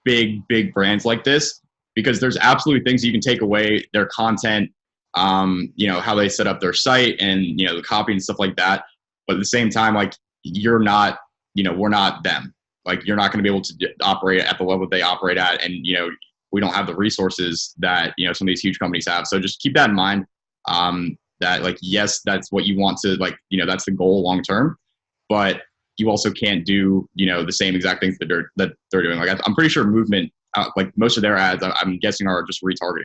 big brands like this, because there's absolutely things you can take away, their content, how they set up their site and, the copy and stuff like that. But at the same time, like you're not, we're not them. Like you're not going to be able to operate at the level they operate at. And, we don't have the resources that, some of these huge companies have. So just keep that in mind. That like, yes, that's what you want to like, that's the goal long-term, but you also can't do, the same exact things that they're doing. Like I'm pretty sure Movement, like most of their ads, I'm guessing are just retargeting.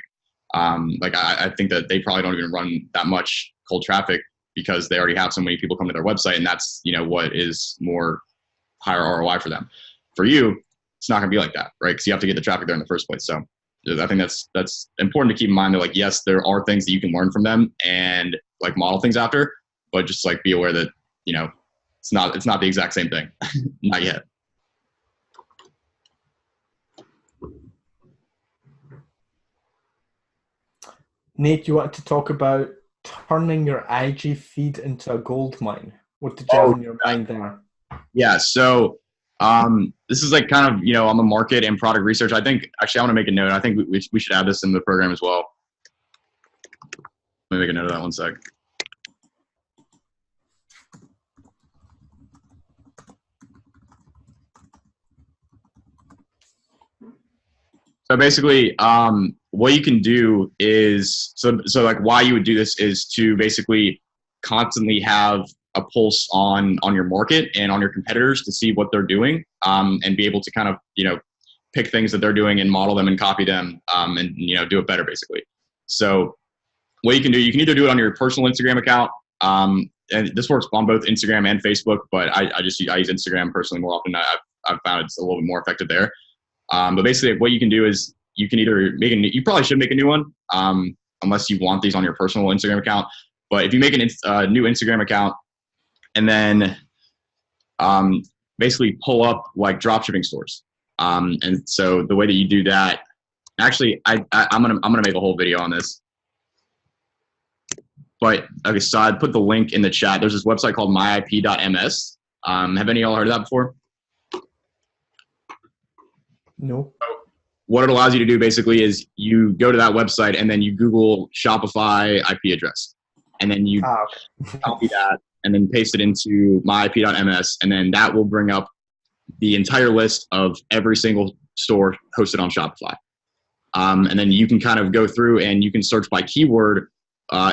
Like I think that they probably don't even run that much cold traffic because they already have so many people come to their website, and that's, what is more higher ROI for them. For you, it's not gonna be like that, right? Because you have to get the traffic there in the first place. So I think that's important to keep in mind that like, yes, there are things that you can learn from them and like model things after, but just like be aware that, it's not the exact same thing. Not yet. Nate, you want to talk about turning your IG feed into a gold mine. What did you have in your mind there? Yeah, so this is like kind of, on the market and product research. I think, actually, I want to make a note. I think we should add this in the program as well. Let me make a note of that 1 sec. So basically, what you can do is, so like why you would do this is to basically constantly have a pulse on your market and on your competitors to see what they're doing, and be able to kind of, pick things that they're doing and model them and copy them, and, do it better basically. So what you can do, you can either do it on your personal Instagram account. And this works on both Instagram and Facebook, but I use Instagram personally more often. I've found it's a little bit more effective there. But basically what you can do is you can either you probably should make a new one, unless you want these on your personal Instagram account. But if you make a new Instagram account and then basically pull up like dropshipping stores. And so the way that you do that, actually, I'm gonna make a whole video on this. But okay, so I put the link in the chat. There's this website called myip.ms. Have any of y'all heard of that before? No. What it allows you to do basically is you go to that website and then you Google Shopify IP address, and then you copy that and then paste it into myip.ms, and then that will bring up the entire list of every single store hosted on Shopify. And then you can kind of go through and you can search by keyword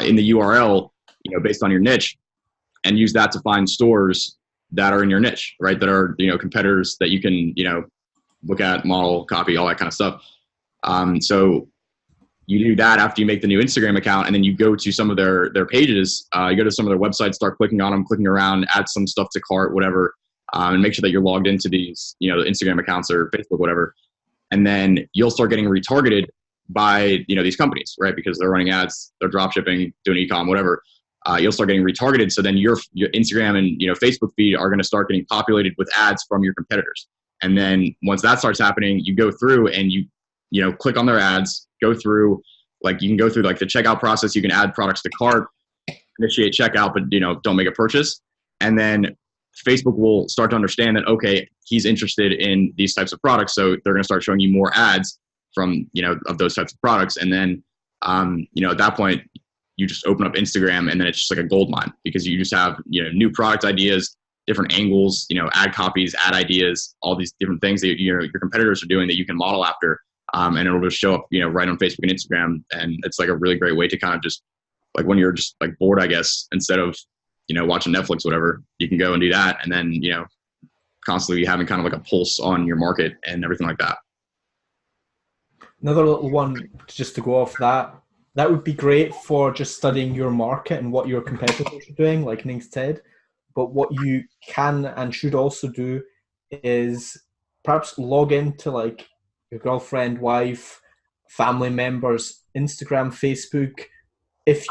in the URL, based on your niche, and use that to find stores that are in your niche, right? That are, competitors that you can, look at, model, copy, all that kind of stuff. So you do that after you make the new Instagram account, and then you go to some of their pages. You go to some of their websites, start clicking on them, clicking around, add some stuff to cart, whatever, and make sure that you're logged into these, the Instagram accounts or Facebook, whatever. And then you'll start getting retargeted by, these companies, right? Because they're running ads, they're drop shipping, doing e-com, whatever. You'll start getting retargeted. So then your Instagram and, Facebook feed are going to start getting populated with ads from your competitors. And then once that starts happening, you go through and you click on their ads, go through, like you can go through like the checkout process. You can add products to cart, initiate checkout, but don't make a purchase. And then Facebook will start to understand that, okay, he's interested in these types of products. So they're going to start showing you more ads from, of those types of products. And then, at that point, you just open up Instagram, and then it's just like a gold mine, because you just have, new product ideas, different angles, ad copies, ad ideas, all these different things that, your competitors are doing that you can model after. And it'll just show up, right on Facebook and Instagram. And it's like a really great way to kind of just like when you're just like bored, I guess, instead of, watching Netflix, whatever, you can go and do that. And then, constantly having kind of like a pulse on your market and everything like that. Another little one, just to go off that would be great for just studying your market and what your competitors are doing, like Nate said. But what you can and should also do is perhaps log into like your girlfriend, wife, family members, Instagram, Facebook, if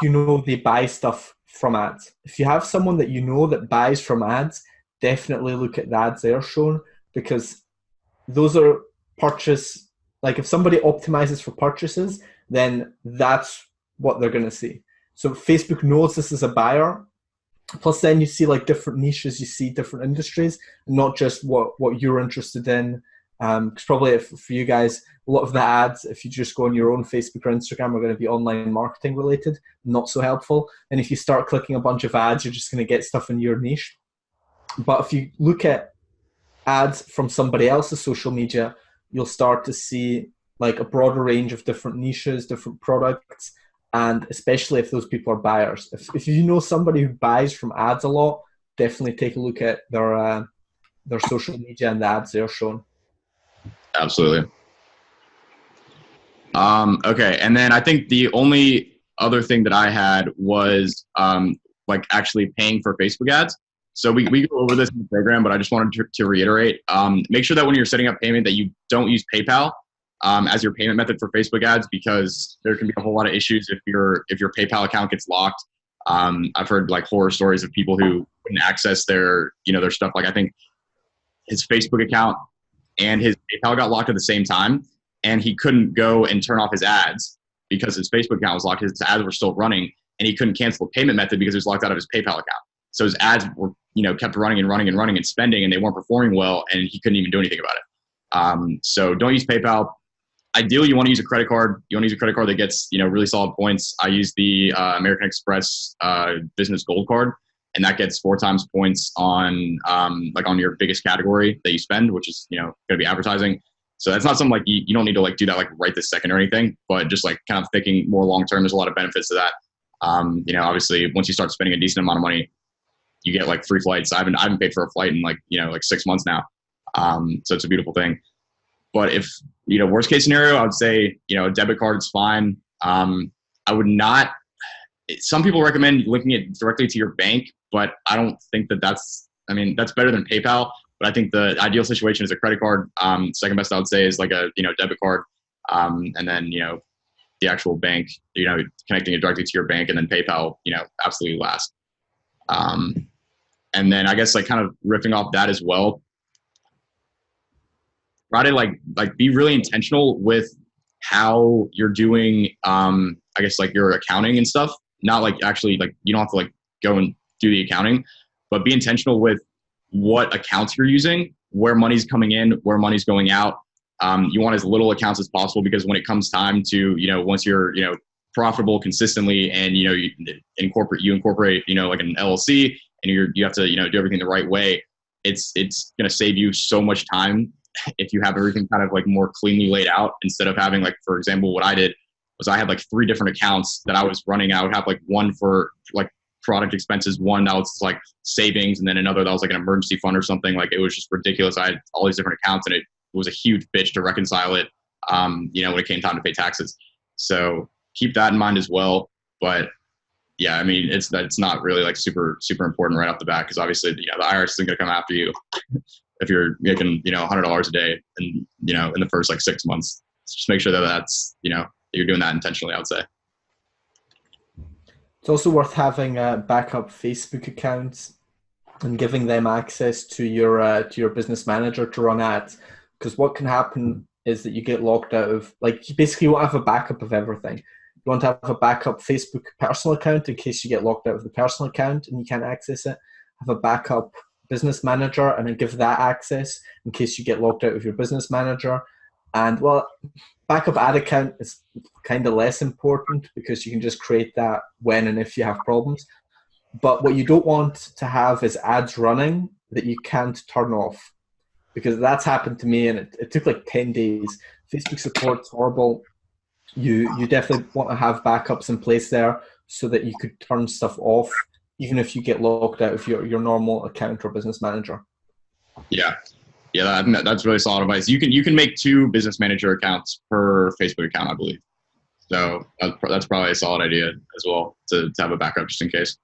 they buy stuff from ads. If you have someone that that buys from ads, definitely look at the ads they're shown, because those are purchase. Like if somebody optimizes for purchases, then that's what they're going to see. So Facebook knows this is a buyer. Plus then you see like different niches, you see different industries, not just what you're interested in. Because probably for you guys, a lot of the ads, if you just go on your own Facebook or Instagram, are going to be online marketing related, not so helpful. And if you start clicking a bunch of ads, you're just going to get stuff in your niche. But if you look at ads from somebody else's social media, you'll start to see like a broader range of different niches, different products, and especially if those people are buyers. If somebody who buys from ads a lot, definitely take a look at their social media and the ads they're shown. Absolutely. Okay. And then I think the only other thing that I had was like actually paying for Facebook ads. So we go over this in the program, but I just wanted to reiterate, make sure that when you're setting up payment that you don't use PayPal as your payment method for Facebook ads, because there can be a whole lot of issues if your PayPal account gets locked. I've heard like horror stories of people who couldn't access their stuff. Like I think his Facebook account and his PayPal got locked at the same time, and he couldn't go and turn off his ads because his Facebook account was locked. His ads were still running, and he couldn't cancel the payment method because it was locked out of his PayPal account. So his ads were, kept running and spending, and they weren't performing well, and he couldn't even do anything about it. So don't use PayPal. Ideally, you want to use a credit card. You want to use a credit card that gets, really solid points. I use the American Express Business Gold Card, and that gets 4 times points on like on your biggest category that you spend, which is, going to be advertising. So that's not something like you don't need to like do that like right this second or anything, but just like kind of thinking more long term, there's a lot of benefits to that. Obviously once you start spending a decent amount of money, you get like free flights. I haven't paid for a flight in like 6 months now. So it's a beautiful thing. But if, worst case scenario, I would say, a debit card's fine. I would not, some people recommend linking it directly to your bank, but I don't think that's better than PayPal. But I think the ideal situation is a credit card. Second best I would say is like a, debit card. And then, the actual bank, connecting it directly to your bank, and then PayPal, absolutely last. And then I guess like kind of riffing off that as well, try to like be really intentional with how you're doing, I guess like your accounting and stuff. Not like actually like you don't have to like go and do the accounting, but be intentional with what accounts you're using, where money's coming in, where money's going out. You want as little accounts as possible, because when it comes time to, once you're, profitable consistently and, you incorporate, like an LLC, and you have to, do everything the right way. It's going to save you so much time if you have everything kind of like more cleanly laid out, instead of having like, for example, what I did was I had like 3 different accounts that I was running. I would have like one for like product expenses. One that was like savings, and then another that was like an emergency fund or something. Like, it was just ridiculous. I had all these different accounts, and it was a huge bitch to reconcile it, when it came time to pay taxes. So keep that in mind as well. But yeah, I mean, it's not really like super important right off the bat, because obviously, the IRS isn't going to come after you if you're making, $100 a day and, in the first like 6 months. Just make sure that that's, you're doing that intentionally, I would say. It's also worth having backup Facebook accounts and giving them access to your business manager to run ads. Because what can happen is that you get locked out of, like, you basically won't have a backup of everything. You want to have a backup Facebook personal account in case you get locked out of the personal account and you can't access it. Have a backup business manager and then give that access in case you get locked out of your business manager. And, well, backup ad account is kind of less important because you can just create that when and if you have problems. But what you don't want to have is ads running that you can't turn off, because that's happened to me and it took like 10 days. Facebook support's horrible. You definitely want to have backups in place there so that you could turn stuff off even if you get locked out of your normal account or business manager. Yeah, that's really solid advice. You can make 2 business manager accounts per Facebook account, I believe. So that's probably a solid idea as well, to have a backup just in case.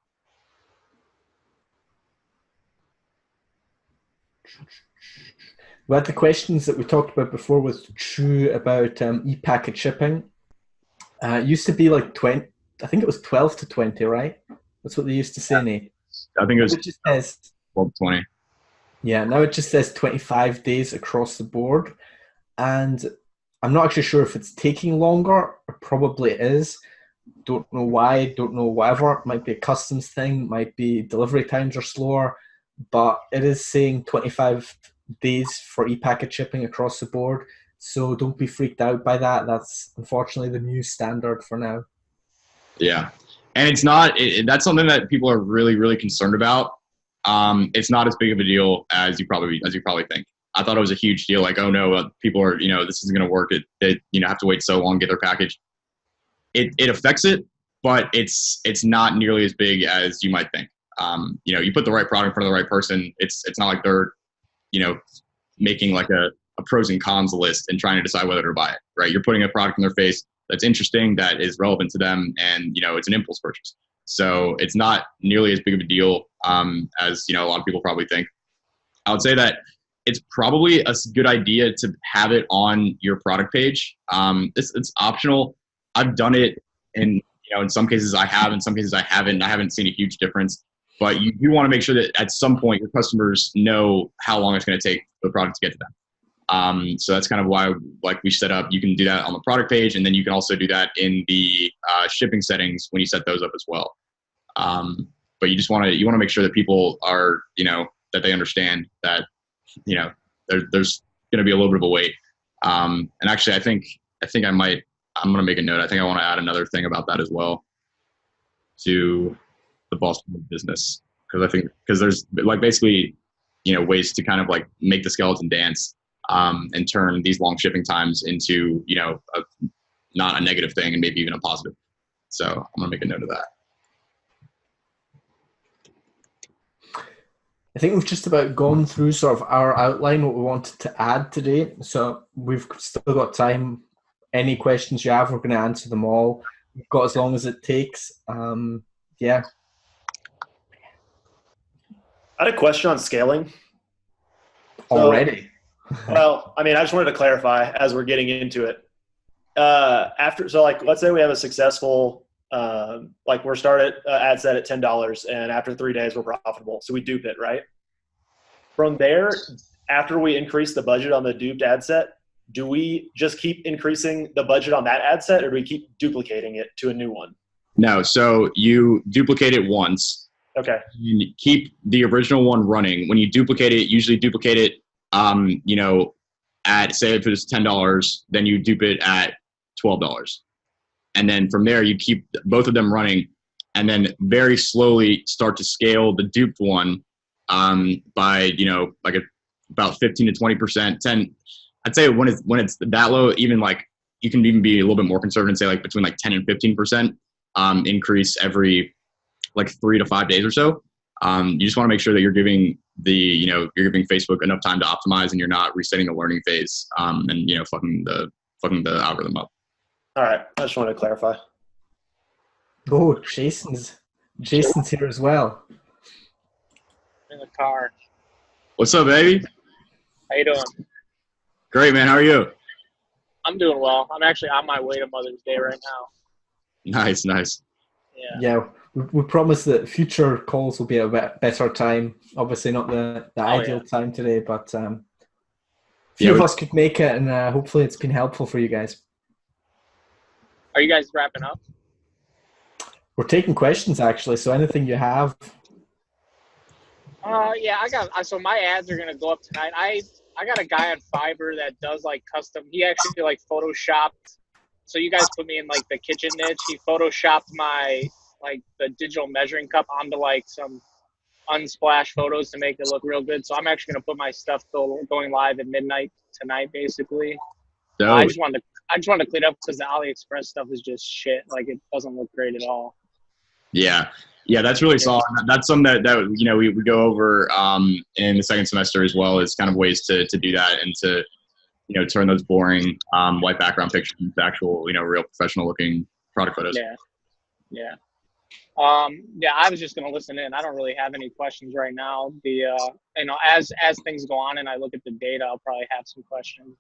We had the questions that we talked about before with Chu about e-packet shipping. It used to be like 20, I think it was 12 to 20, right? That's what they used to say, Nate. I think it was 12 to 20. Yeah, now it just says 25 days across the board. And I'm not actually sure if it's taking longer, or probably it is. Don't know why, don't know whatever. It might be a customs thing, might be delivery times are slower, but it is saying 25 days for e-packet shipping across the board. So don't be freaked out by that. That's unfortunately the new standard for now. Yeah. And it's not, that's something that people are really, really concerned about. It's not as big of a deal as you probably think. I thought it was a huge deal. Like, oh no, people are, this isn't going to work. They have to wait so long to get their package. It affects it, but it's not nearly as big as you might think. You put the right product in front of the right person. It's not like they're, making like a pros and cons list and trying to decide whether to buy it, right? You're putting a product in their face that's interesting, that is relevant to them, and, it's an impulse purchase. So it's not nearly as big of a deal as, a lot of people probably think. I would say that it's probably a good idea to have it on your product page. It's optional. I've done it, and in some cases I have, in some cases I haven't. I haven't seen a huge difference. But you do want to make sure that at some point your customers know how long it's going to take for the product to get to them. So that's kind of why, like, we set up, you can do that on the product page, and then you can also do that in the shipping settings when you set those up as well. But you want to make sure that people are, that they understand that, there's going to be a little bit of a wait. And actually, I'm going to make a note. I think I want to add another thing about that as well to the B.O.S.S business, because there's like basically, ways to kind of like make the skeleton dance, and turn these long shipping times into, not a negative thing and maybe even a positive. So I'm going to make a note of that. I think we've just about gone through sort of our outline, what we wanted to add today. So we've still got time. Any questions you have, we're going to answer them all. We've got as long as it takes. Yeah. I had a question on scaling. Already? Well, I just wanted to clarify as we're getting into it. Let's say we have a successful, we're started ad set at $10, and after 3 days we're profitable. So we dupe it, right? From there, after we increase the budget on the duped ad set, do we just keep increasing the budget on that ad set, or do we keep duplicating it to a new one? No. So you duplicate it once. Okay. You keep the original one running. When you duplicate it, usually duplicate it, at, say if it was $10, then you dupe it at $12. And then from there, you keep both of them running, and then very slowly start to scale the duped one by, about 15 to 20%. 10, I'd say when it's that low, even like you can even be a little bit more conservative and say like between like 10 and 15% increase every like 3 to 5 days or so. You just want to make sure that you're giving you're giving Facebook enough time to optimize, and you're not resetting the learning phase, and fucking the algorithm up. All right, I just wanted to clarify. Oh, Jason's here as well. In the car. What's up, baby? How you doing? Great, man. How are you? I'm doing well. I'm actually on my way to Mother's Day right now. Nice. Yeah, we promise that future calls will be at a better time. Obviously not the ideal time today, but a few of us could make it, and hopefully it's been helpful for you guys. Are you guys wrapping up? We're taking questions, actually, so anything you have. Yeah, so my ads are gonna go up tonight. I got a guy on Fiverr that does like custom. He actually like photoshopped. So you guys put me in like the kitchen niche. He photoshopped my like the digital measuring cup onto like some unsplash photos to make it look real good. So I'm actually gonna put my stuff going live at midnight tonight, basically. I just wanted to clean up because the AliExpress stuff is just shit. Like it doesn't look great at all. Yeah, that's really solid. That's something that we go over in the second semester as well, as kind of ways to do that and to turn those boring white background pictures into actual real professional looking product photos. Yeah. I was just gonna listen in. I don't really have any questions right now. As things go on and I look at the data, I'll probably have some questions.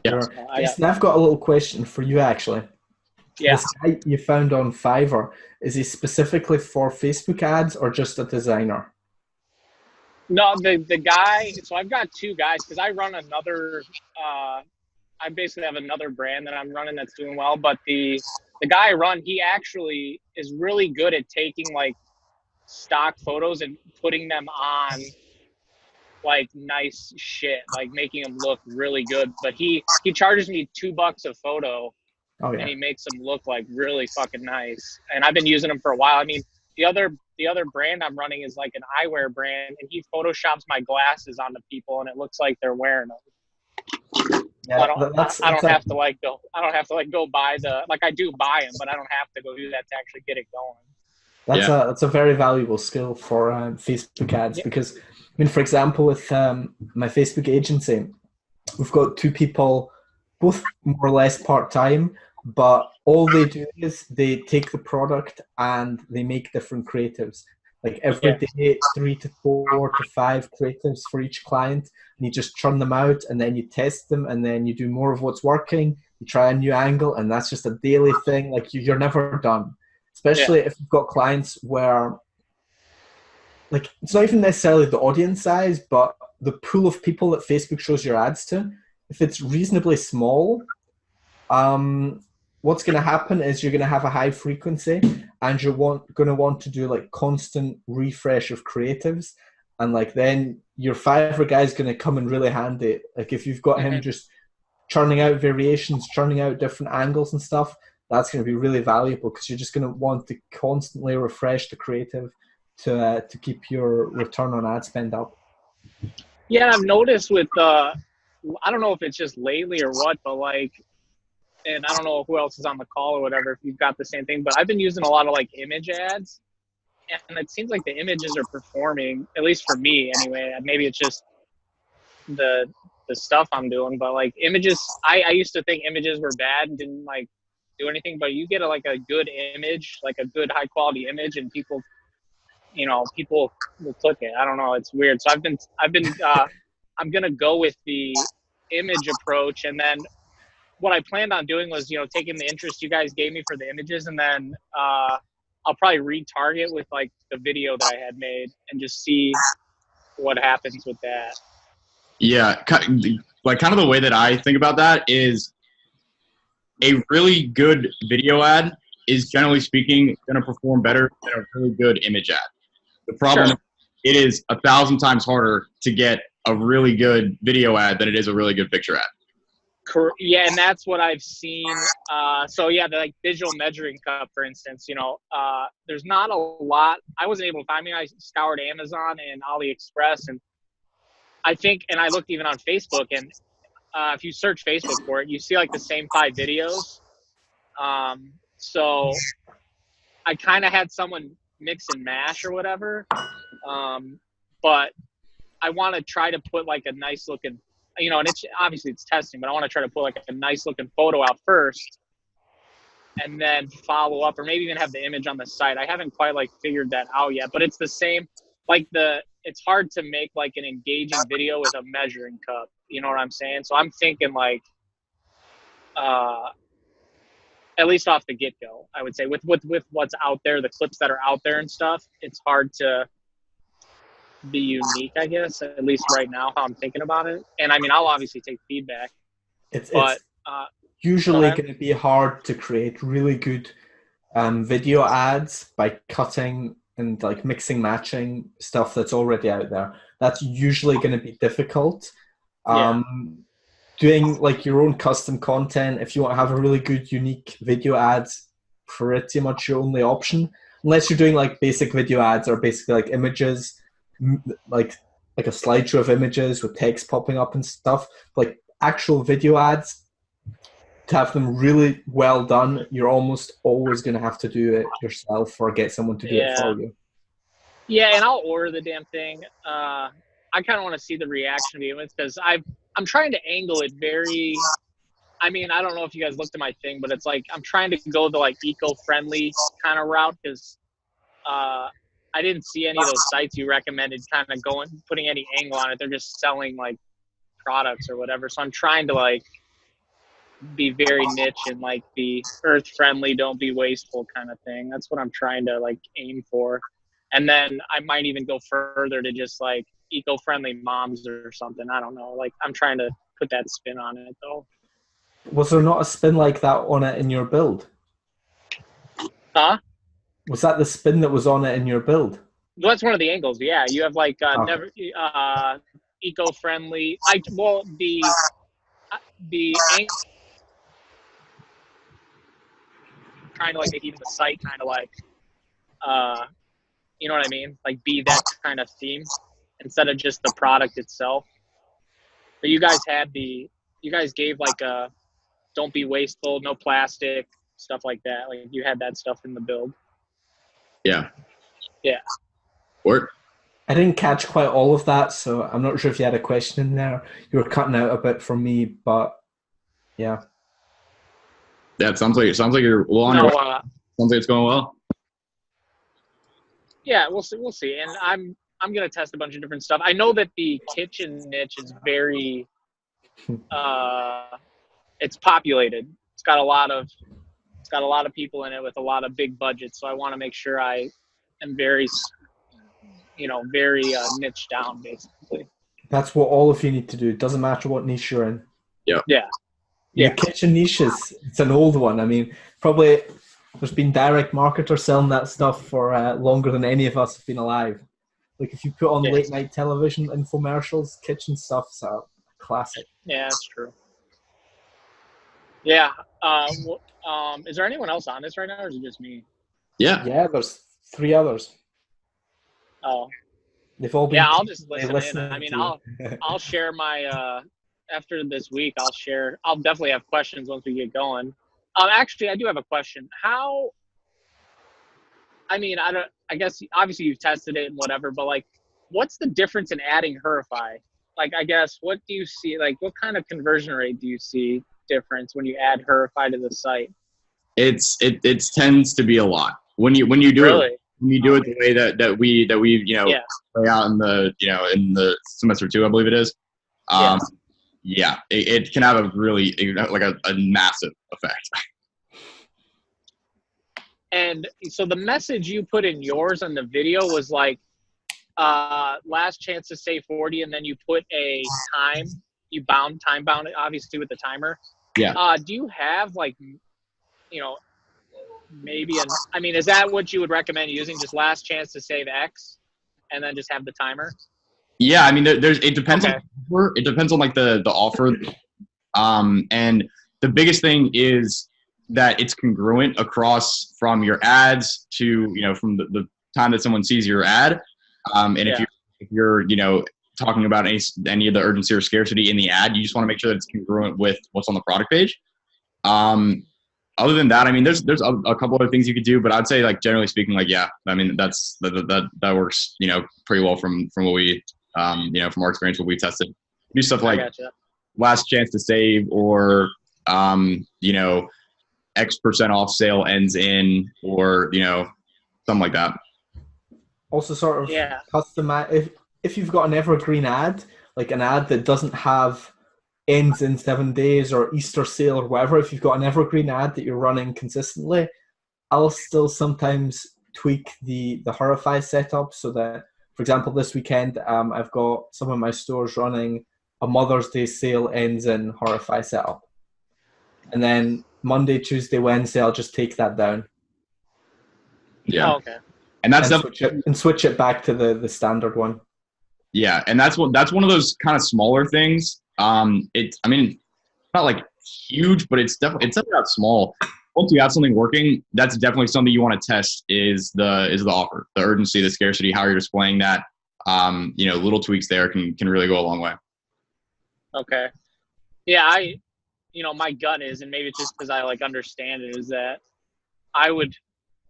Jason, I've got a little question for you actually. Yeah. This guy you found on Fiverr, is he specifically for Facebook ads or just a designer? No, the guy. So I've got two guys because I run another. I basically have another brand that I'm running that's doing well. But the guy I run, he actually is really good at taking like stock photos and putting them on like nice shit, like making them look really good. But he charges me $2 a photo. Oh, yeah. And he makes them look like really fucking nice. And I've been using them for a while. I mean, the other brand I'm running is like an eyewear brand, and he photoshops my glasses onto people, and it looks like they're wearing them. Yeah, I don't have to go buy I do buy them, but I don't have to go do that to actually get it going. That's a very valuable skill for Facebook ads because, I mean, for example, with my Facebook agency, we've got two people, both more or less part-time, but all they do is they take the product and they make different creatives. Like every day, 3 to 4 to 5 creatives for each client, and you just churn them out, and then you test them, and then you do more of what's working. You try a new angle, and that's just a daily thing. Like you're never done, especially if you've got clients where, like, it's not even necessarily the audience size, but the pool of people that Facebook shows your ads to. If it's reasonably small, what's going to happen is you're going to have a high frequency, and you're going to want to do like constant refresh of creatives, and like then your Fiverr guy is going to come in really handy. Like if you've got him just churning out variations, churning out different angles and stuff, that's going to be really valuable because you're just going to want to constantly refresh the creative to keep your return on ad spend up. Yeah, I've noticed with I don't know if it's just lately or what, but like, and I don't know who else is on the call or whatever, if you've got the same thing, but I've been using a lot of like image ads, and it seems like the images are performing, at least for me anyway. Maybe it's just the stuff I'm doing, but like images, I used to think images were bad and didn't like do anything, but you get a good image, like a good high quality image, and people will click it. I don't know. It's weird. So I've been I'm going to go with the image approach. And then what I planned on doing was, taking the interest you guys gave me for the images, and then I'll probably retarget with like the video that I had made and just see what happens with that. Yeah. Like kind of the way that I think about that is a really good video ad is generally speaking going to perform better than a really good image ad. The problem, it is 1,000 times harder to get a really good video ad than it is a really good picture ad. Yeah, and that's what I've seen. The like digital measuring cup, for instance, there's not a lot. I wasn't able to find. I scoured Amazon and AliExpress, and I looked even on Facebook, and if you search Facebook for it, you see like the same 5 videos. So I kind of had someone mix and mash or whatever. But I want to try to put like a nice looking, and it's obviously it's testing, but I want to try to put like a nice looking photo out first and then follow up, or maybe even have the image on the site. I haven't quite like figured that out yet, but it's the same, like it's hard to make like an engaging video with a measuring cup. You know what I'm saying? So I'm thinking like, at least off the get-go, I would say with what's out there, the clips that are out there and stuff, it's hard to be unique, I guess, at least right now, how I'm thinking about it. And I mean, I'll obviously take feedback. It's usually going to be hard to create really good video ads by cutting and like mixing, matching stuff that's already out there. That's usually going to be difficult. Doing like your own custom content, if you want to have a really good, unique video ads, pretty much your only option, unless you're doing like basic video ads or basically like images, like a slideshow of images with text popping up and stuff. Like actual video ads, to have them really well done, you're almost always going to have to do it yourself or get someone to do it for you. Yeah, and I'll order the damn thing. I kind of want to see the reaction of it because I'm trying to angle it very, I mean, I don't know if you guys looked at my thing, but it's like I'm trying to go the like eco-friendly kind of route because I didn't see any of those sites you recommended kind of putting any angle on it. They're just selling like products or whatever. So I'm trying to like be very niche and like be earth friendly, don't be wasteful kind of thing. That's what I'm trying to like aim for. And then I might even go further to just like eco-friendly moms or something. I don't know. Like I'm trying to put that spin on it though. Was there not a spin like that on it in your build? Huh? Was that the spin that was on it in your build? Well, that's one of the angles. Yeah, you have like never eco-friendly. The angle trying to like make even the site kind of like you know what I mean? Like be that kind of theme instead of just the product itself. But you guys gave like a don't be wasteful, no plastic, stuff like that. Like you had that stuff in the build. Yeah. Yeah. Work. I didn't catch quite all of that, so I'm not sure if you had a question in there. You were cutting out a bit for me, but yeah. Yeah, it sounds like you're well on your way. Sounds like it's going well. Yeah, we'll see. And I'm gonna test a bunch of different stuff. I know that the kitchen niche is very it's populated. It's got a lot of people in it with a lot of big budgets. So I want to make sure I am very niche down basically. That's what all of you need to do. It doesn't matter what niche you're in. Yeah. Yeah. Your kitchen niche it's an old one. I mean, probably there's been direct marketers selling that stuff for longer than any of us have been alive. Like if you put on late night television infomercials, kitchen stuff's a classic. Yeah, that's true. Yeah. Is there anyone else on this right now, or is it just me? Yeah. Yeah, there's 3 others. Oh. They've all been. Yeah, I'll just listen in. I mean, I'll share my after this week. I'll definitely have questions once we get going. Actually, I do have a question. I guess obviously you've tested it and whatever, but like, what's the difference in adding Herify? Like, I guess, what do you see? Like, what kind of conversion rate do you see difference when you add Herify to the site? It tends to be a lot when you do it. When you do it the way that we play out in the semester 2, I believe it is. It can have a really like a massive effect. And so the message you put in yours on the video was like, last chance to save 40, and then you put a time, time bound it obviously with the timer. Yeah. Do you have like, maybe is that what you would recommend using, just last chance to save X and then just have the timer? Yeah, I mean, it depends on the offer. It depends on like the offer. And the biggest thing is that it's congruent across from your ads to, from the time that someone sees your ad. And if you're talking about any of the urgency or scarcity in the ad, you just want to make sure that it's congruent with what's on the product page. other than that, I mean, there's a couple other things you could do, but I'd say like generally speaking, like yeah, I mean that works, you know, pretty well from what we you know, from our experience, what we tested. Do stuff like last chance to save, or you know, X% off sale ends in, or you know, something like that. Also, sort of customize if you've got an evergreen ad, like an ad that doesn't have ends in 7 days or Easter sale or whatever. If you've got an evergreen ad that you're running consistently, I'll still sometimes tweak the Horify setup so that, for example, this weekend I've got some of my stores running a Mother's Day sale ends in Horify setup, and then Monday, Tuesday, Wednesday I'll just take that down. Yeah. Oh, okay. And that's switch it back to the standard one. Yeah, and that's one of those kind of smaller things. It's, I mean, not like huge, but it's definitely not small. Once you have something working, that's definitely something you want to test. Is the offer, the urgency, the scarcity, how you're displaying that. You know, little tweaks there can really go a long way. Okay. Yeah, you know, my gut is, and maybe it's just because I like understand it, is that I would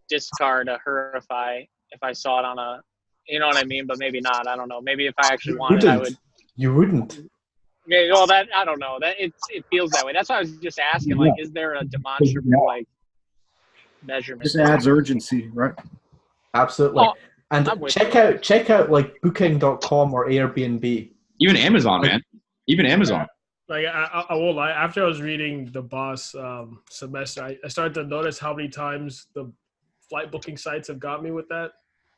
discard a Horify if I saw it on a, you know what I mean, but maybe not. I don't know. Maybe if I actually wanted, I would. You wouldn't. Maybe, well, that I don't know. That it feels that way. That's why I was just asking. Like, is there a demonstrable like measurement? This adds urgency, right? Absolutely. Oh, and check out like Booking.com or Airbnb. Even Amazon, man. Even Amazon. Like I won't lie. After I was reading the B.O.S.S semester, I started to notice how many times the flight booking sites have got me with that.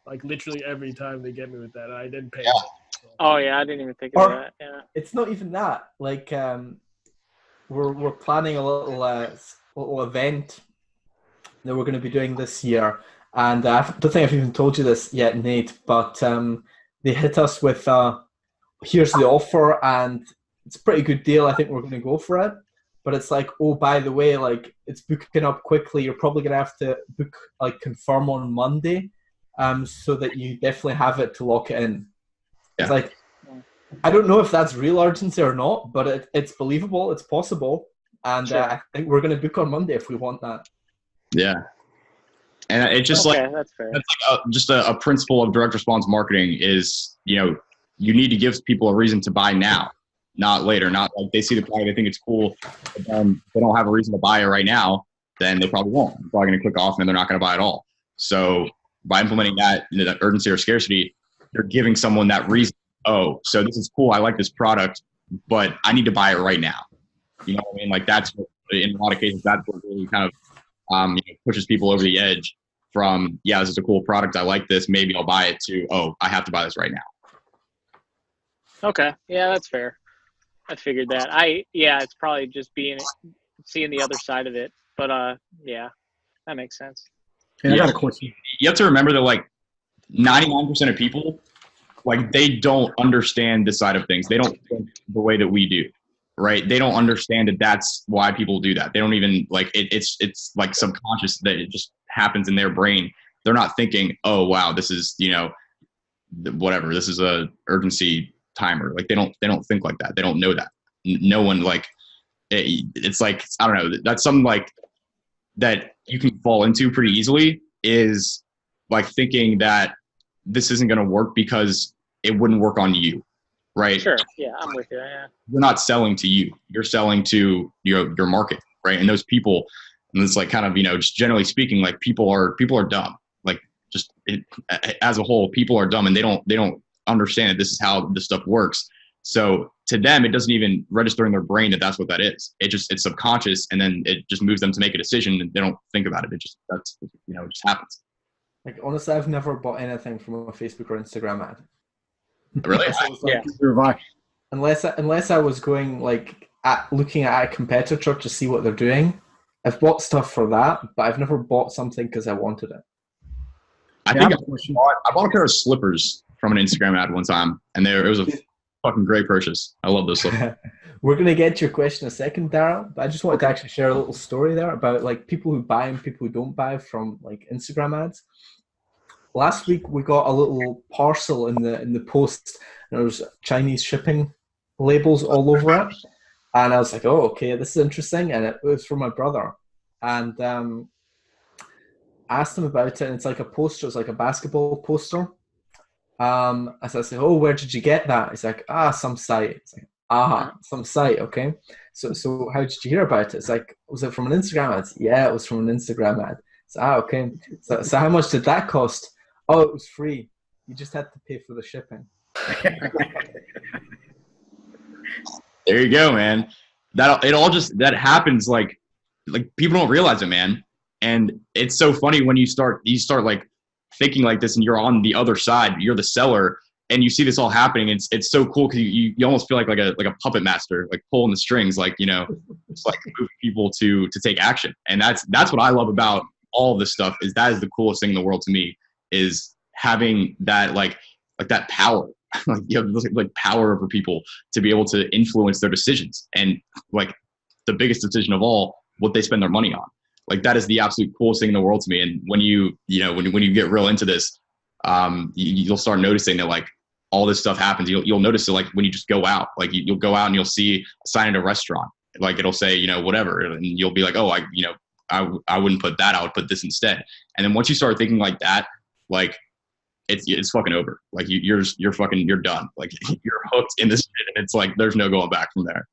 Like literally every time they get me with that, I didn't pay attention. So. Oh yeah, I didn't even think of that. Yeah. It's not even that. Like we're planning a little event that we're going to be doing this year, and I don't think I've even told you this yet, Nate. But they hit us with here's the offer, and it's a pretty good deal. I think we're going to go for it. But it's like, oh, by the way, like it's booking up quickly. You're probably going to have to book, like confirm on Monday, so that you definitely have it to lock it in. Yeah. It's like, I don't know if that's real urgency or not, but it's believable. It's possible. And I think we're going to book on Monday if we want that. Yeah. And it's just like, that's fair. That's like just a principle of direct response marketing is, you know, you need to give people a reason to buy now, not later. Not like they see the product, they think it's cool, but then they don't have a reason to buy it right now, then they probably won't. They're probably going to click off and they're not going to buy it all. So by implementing that, you know, that urgency or scarcity, you're giving someone that reason. Oh, so this is cool. I like this product, but I need to buy it right now. You know what I mean? Like that's what, in a lot of cases, that's what really kind of you know, pushes people over the edge from, yeah, this is a cool product. I like this. Maybe I'll buy it, to, oh, I have to buy this right now. Okay. Yeah, that's fair. I figured that. It's probably just seeing the other side of it. But yeah, that makes sense. Yeah, I got a question. You have to remember that like 99% of people, like they don't understand this side of things. They don't think the way that we do, right? They don't understand that that's why people do that. They don't even like it's like subconscious that it just happens in their brain. They're not thinking, oh wow, this is, you know, whatever. This is a urgency timer. Like they don't think like that. They don't know that. No one like it's like, I don't know. That's something like that you can fall into pretty easily, is like thinking that this isn't going to work because it wouldn't work on you, right? Sure. Yeah, I'm with you. Yeah. You're not selling to you. You're selling to your market, right? And those people, and it's like kind of, you know, just generally speaking, like people are dumb. Like just as a whole, people are dumb and they don't understand that this is how this stuff works. So to them, it doesn't even register in their brain that that's what that is. It's subconscious, and then it just moves them to make a decision, and they don't think about it. That's you know, it just happens. Like honestly, I've never bought anything from a Facebook or Instagram ad. Really? Unless I was going like looking at a competitor to see what they're doing. I've bought stuff for that, but I've never bought something because I wanted it. I bought a pair of slippers from an Instagram ad one time, and it was a fucking great purchase. I love those slippers. We're going to get to your question in a second, Daryl, but I just wanted to actually share a little story there about like people who buy and people who don't buy from like Instagram ads. Last week we got a little parcel in the post, and there was Chinese shipping labels all over it, and I was like, oh, okay, this is interesting, and it was from my brother, and asked him about it, and it's like a poster. It's like a basketball poster. I said, "Oh, where did you get that?" He's like, some site. It's like, some site, okay. So how did you hear about it? It's like, was it from an Instagram ad? Yeah, it was from an Instagram ad. So, okay. So how much did that cost? Oh, it was free. You just had to pay for the shipping. There you go, man. That happens like people don't realize it, man. And it's so funny when you start like thinking like this, and you're on the other side, you're the seller, and you see this all happening. It's so cool because you almost feel like a puppet master, like pulling the strings, like, you know, it's like moving people to take action. And that's what I love about all of this stuff. That is the coolest thing in the world to me, is having that like that power. Like, you have like power over people to be able to influence their decisions, and like the biggest decision of all, what they spend their money on. Like, that is the absolute coolest thing in the world to me. And when you get real into this, you'll start noticing that like all this stuff happens. You'll notice it like when you just go out, like you'll go out and you'll see a sign at a restaurant, like it'll say, you know, whatever, and you'll be like, oh, I wouldn't put that, I would put this instead. And then once you start thinking like that, like it's fucking over. Like you're done. Like you're hooked in this shit, and it's like there's no going back from there.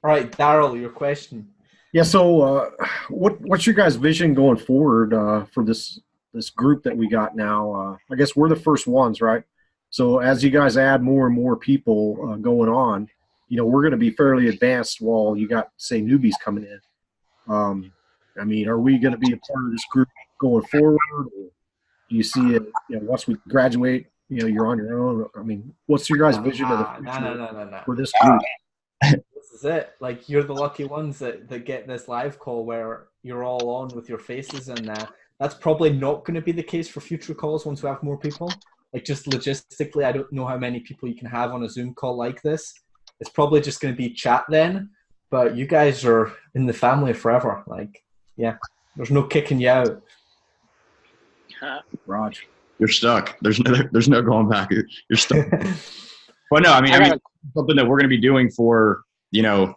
All right, Daryl, your question. Yeah. So, what's your guys' vision going forward for this group that we got now? I guess we're the first ones, right? So as you guys add more and more people going on, you know, we're going to be fairly advanced while you got, say, newbies coming in. I mean, are we going to be a part of this group going forward? Or do you see it, you know, once we graduate, you know, you're on your own? I mean, what's your guys' vision of the future no. for this group? This is it. Like, you're the lucky ones that get this live call where you're all on with your faces, and that's probably not going to be the case for future calls once we have more people. Like, just logistically, I don't know how many people you can have on a Zoom call like this. It's probably just going to be chat then, but you guys are in the family forever. Like, yeah, there's no kicking you out. Raj, you're stuck. There's no going back. You're stuck. But no, I mean, something that we're going to be doing for, you know,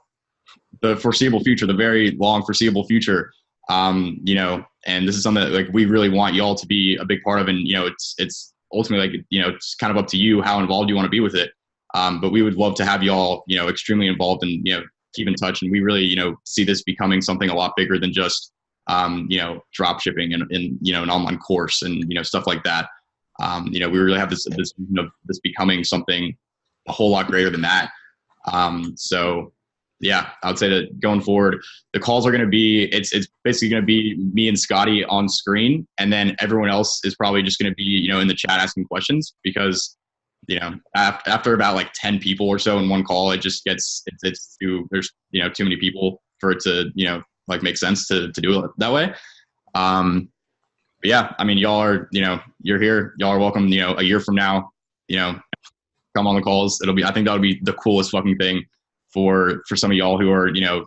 the foreseeable future, the very long foreseeable future. You know, and this is something that like we really want y'all to be a big part of, and you know, it's ultimately like, you know, it's kind of up to you how involved you want to be with it. But we would love to have y'all, you know, extremely involved and, you know, keep in touch. And we really, you know, see this becoming something a lot bigger than just, you know, drop shipping and, you know, an online course and, you know, stuff like that. You know, we really have this vision of this becoming something a whole lot greater than that. So yeah, I would say that going forward, the calls are going to be, it's basically going to be me and Scotty on screen. And then everyone else is probably just going to be, you know, in the chat asking questions, because, you know, after about like 10 people or so in one call, it just gets, there's, you know, too many people for it to, you know, like make sense to do it that way. But yeah, I mean, y'all are, you know, you're here, y'all are welcome, you know, a year from now, you know, come on the calls. I think that would be the coolest fucking thing for some of y'all who are, you know,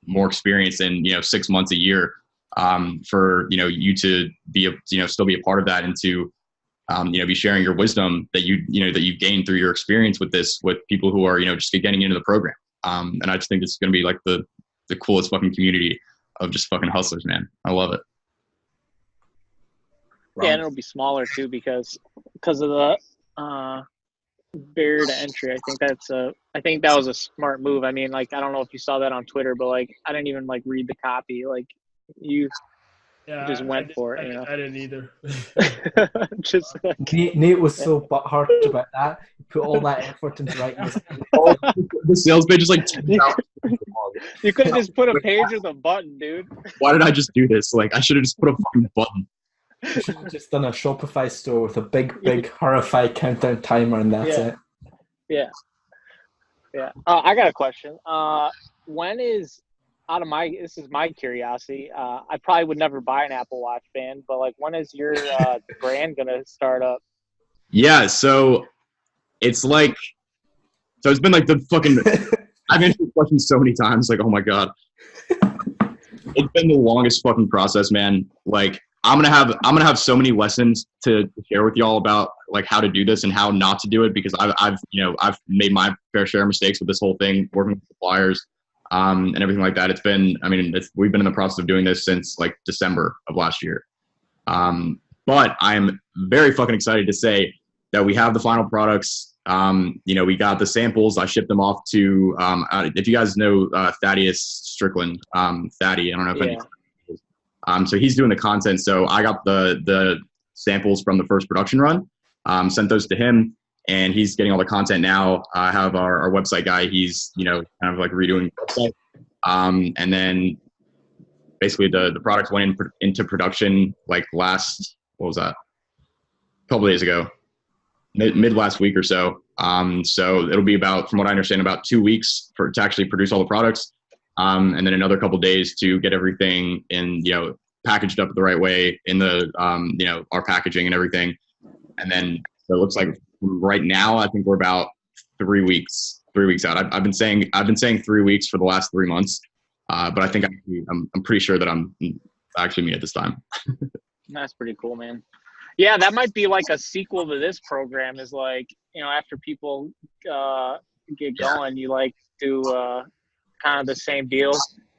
more experienced in, you know, 6 months, a year, for, you know, you to be you know, still be a part of that, and to, you know, be sharing your wisdom that you've gained through your experience with this, with people who are, you know, just getting into the program. And I just think it's going to be like the coolest fucking community of just fucking hustlers, man. I love it. Yeah, and it'll be smaller too because of the barrier to entry. I think that was a smart move. I mean, like, I don't know if you saw that on Twitter, but like, I didn't even like read the copy. Like, you just went for it. You know? I didn't either. Just Nate was so butthurt about that. He put all that effort into writing this. The sales page is like you could have just put a page with a button, dude. Why did I just do this? Like, I should have just put a fucking button. You should have just done a Shopify store with a big horrifying countdown timer, and that's it. Yeah. I got a question. When is, this is my curiosity. I probably would never buy an Apple Watch band, but like, when is your brand gonna start up? Yeah, so it's like, so it's been like the fucking. I've answered this question so many times. Like, oh my god, it's been the longest fucking process, man. Like, I'm gonna have so many lessons to share with y'all about like how to do this and how not to do it, because I've made my fair share of mistakes with this whole thing, working with suppliers. and everything like that. It's been, I mean, we've been in the process of doing this since like December of last year. But I'm very fucking excited to say that we have the final products. We got the samples. I shipped them off to, if you guys know Thaddeus Strickland, Thaddy, I don't know if any. So he's doing the content. So I got the samples from the first production run, sent those to him, and he's getting all the content now. I have our website guy. He's, kind of like redoing the website. And then basically the product went into production like what was that? A couple days ago, mid last week or so. So it'll be about, from what I understand, about 2 weeks to actually produce all the products. And then another couple days to get everything in, packaged up the right way in the, our packaging and everything. And then so it looks like right now, I think we're about 3 weeks out. I've been saying 3 weeks for the last 3 months. But I think I'm pretty sure that I'm actually me at this time. That's pretty cool, man. Yeah, that might be like a sequel to this program, is like, after people get going, you like do kind of the same deal,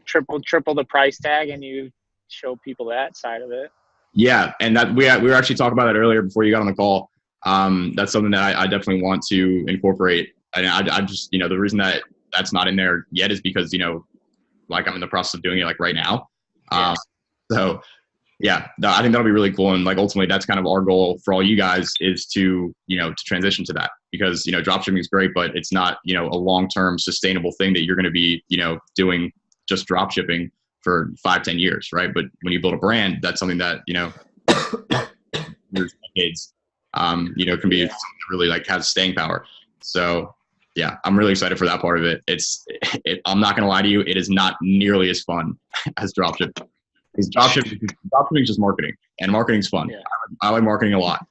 triple the price tag, and you show people that side of it. Yeah, and that we were actually talking about that earlier before you got on the call. That's something that I definitely want to incorporate. And I just, the reason that that's not in there yet is because, like I'm in the process of doing it like right now. So yeah, I think that'll be really cool. And like, ultimately that's kind of our goal for all you guys is to, to transition to that, because, dropshipping is great, but it's not, a long-term sustainable thing that you're going to be, doing just dropshipping for 5-10 years. Right. But when you build a brand, that's something that, years, decades, can be something that really like has staying power. So yeah, I'm really excited for that part of it. I'm not going to lie to you. It is not nearly as fun as dropshipping. Because dropshipping is just marketing, and marketing's fun. Yeah. I like marketing a lot.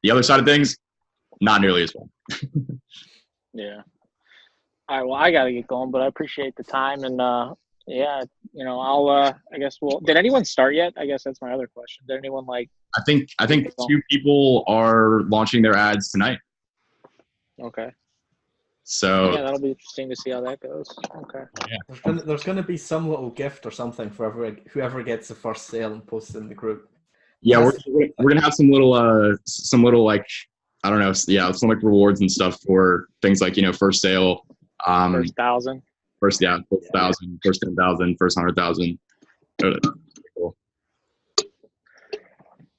The other side of things, not nearly as fun. Yeah. All right. Well, I got to get going, but I appreciate the time. And I'll, I guess did anyone start yet? I guess that's my other question. Did anyone I think 2 people are launching their ads tonight. Okay. So yeah, that'll be interesting to see how that goes. Okay. Yeah. There's going to be some little gift or something for whoever gets the first sale and posts in the group. Yeah, we're gonna have some little like, I don't know, some like rewards and stuff for things like first sale, first 1,000, first 1,000, first 10,000, first 100,000. Cool.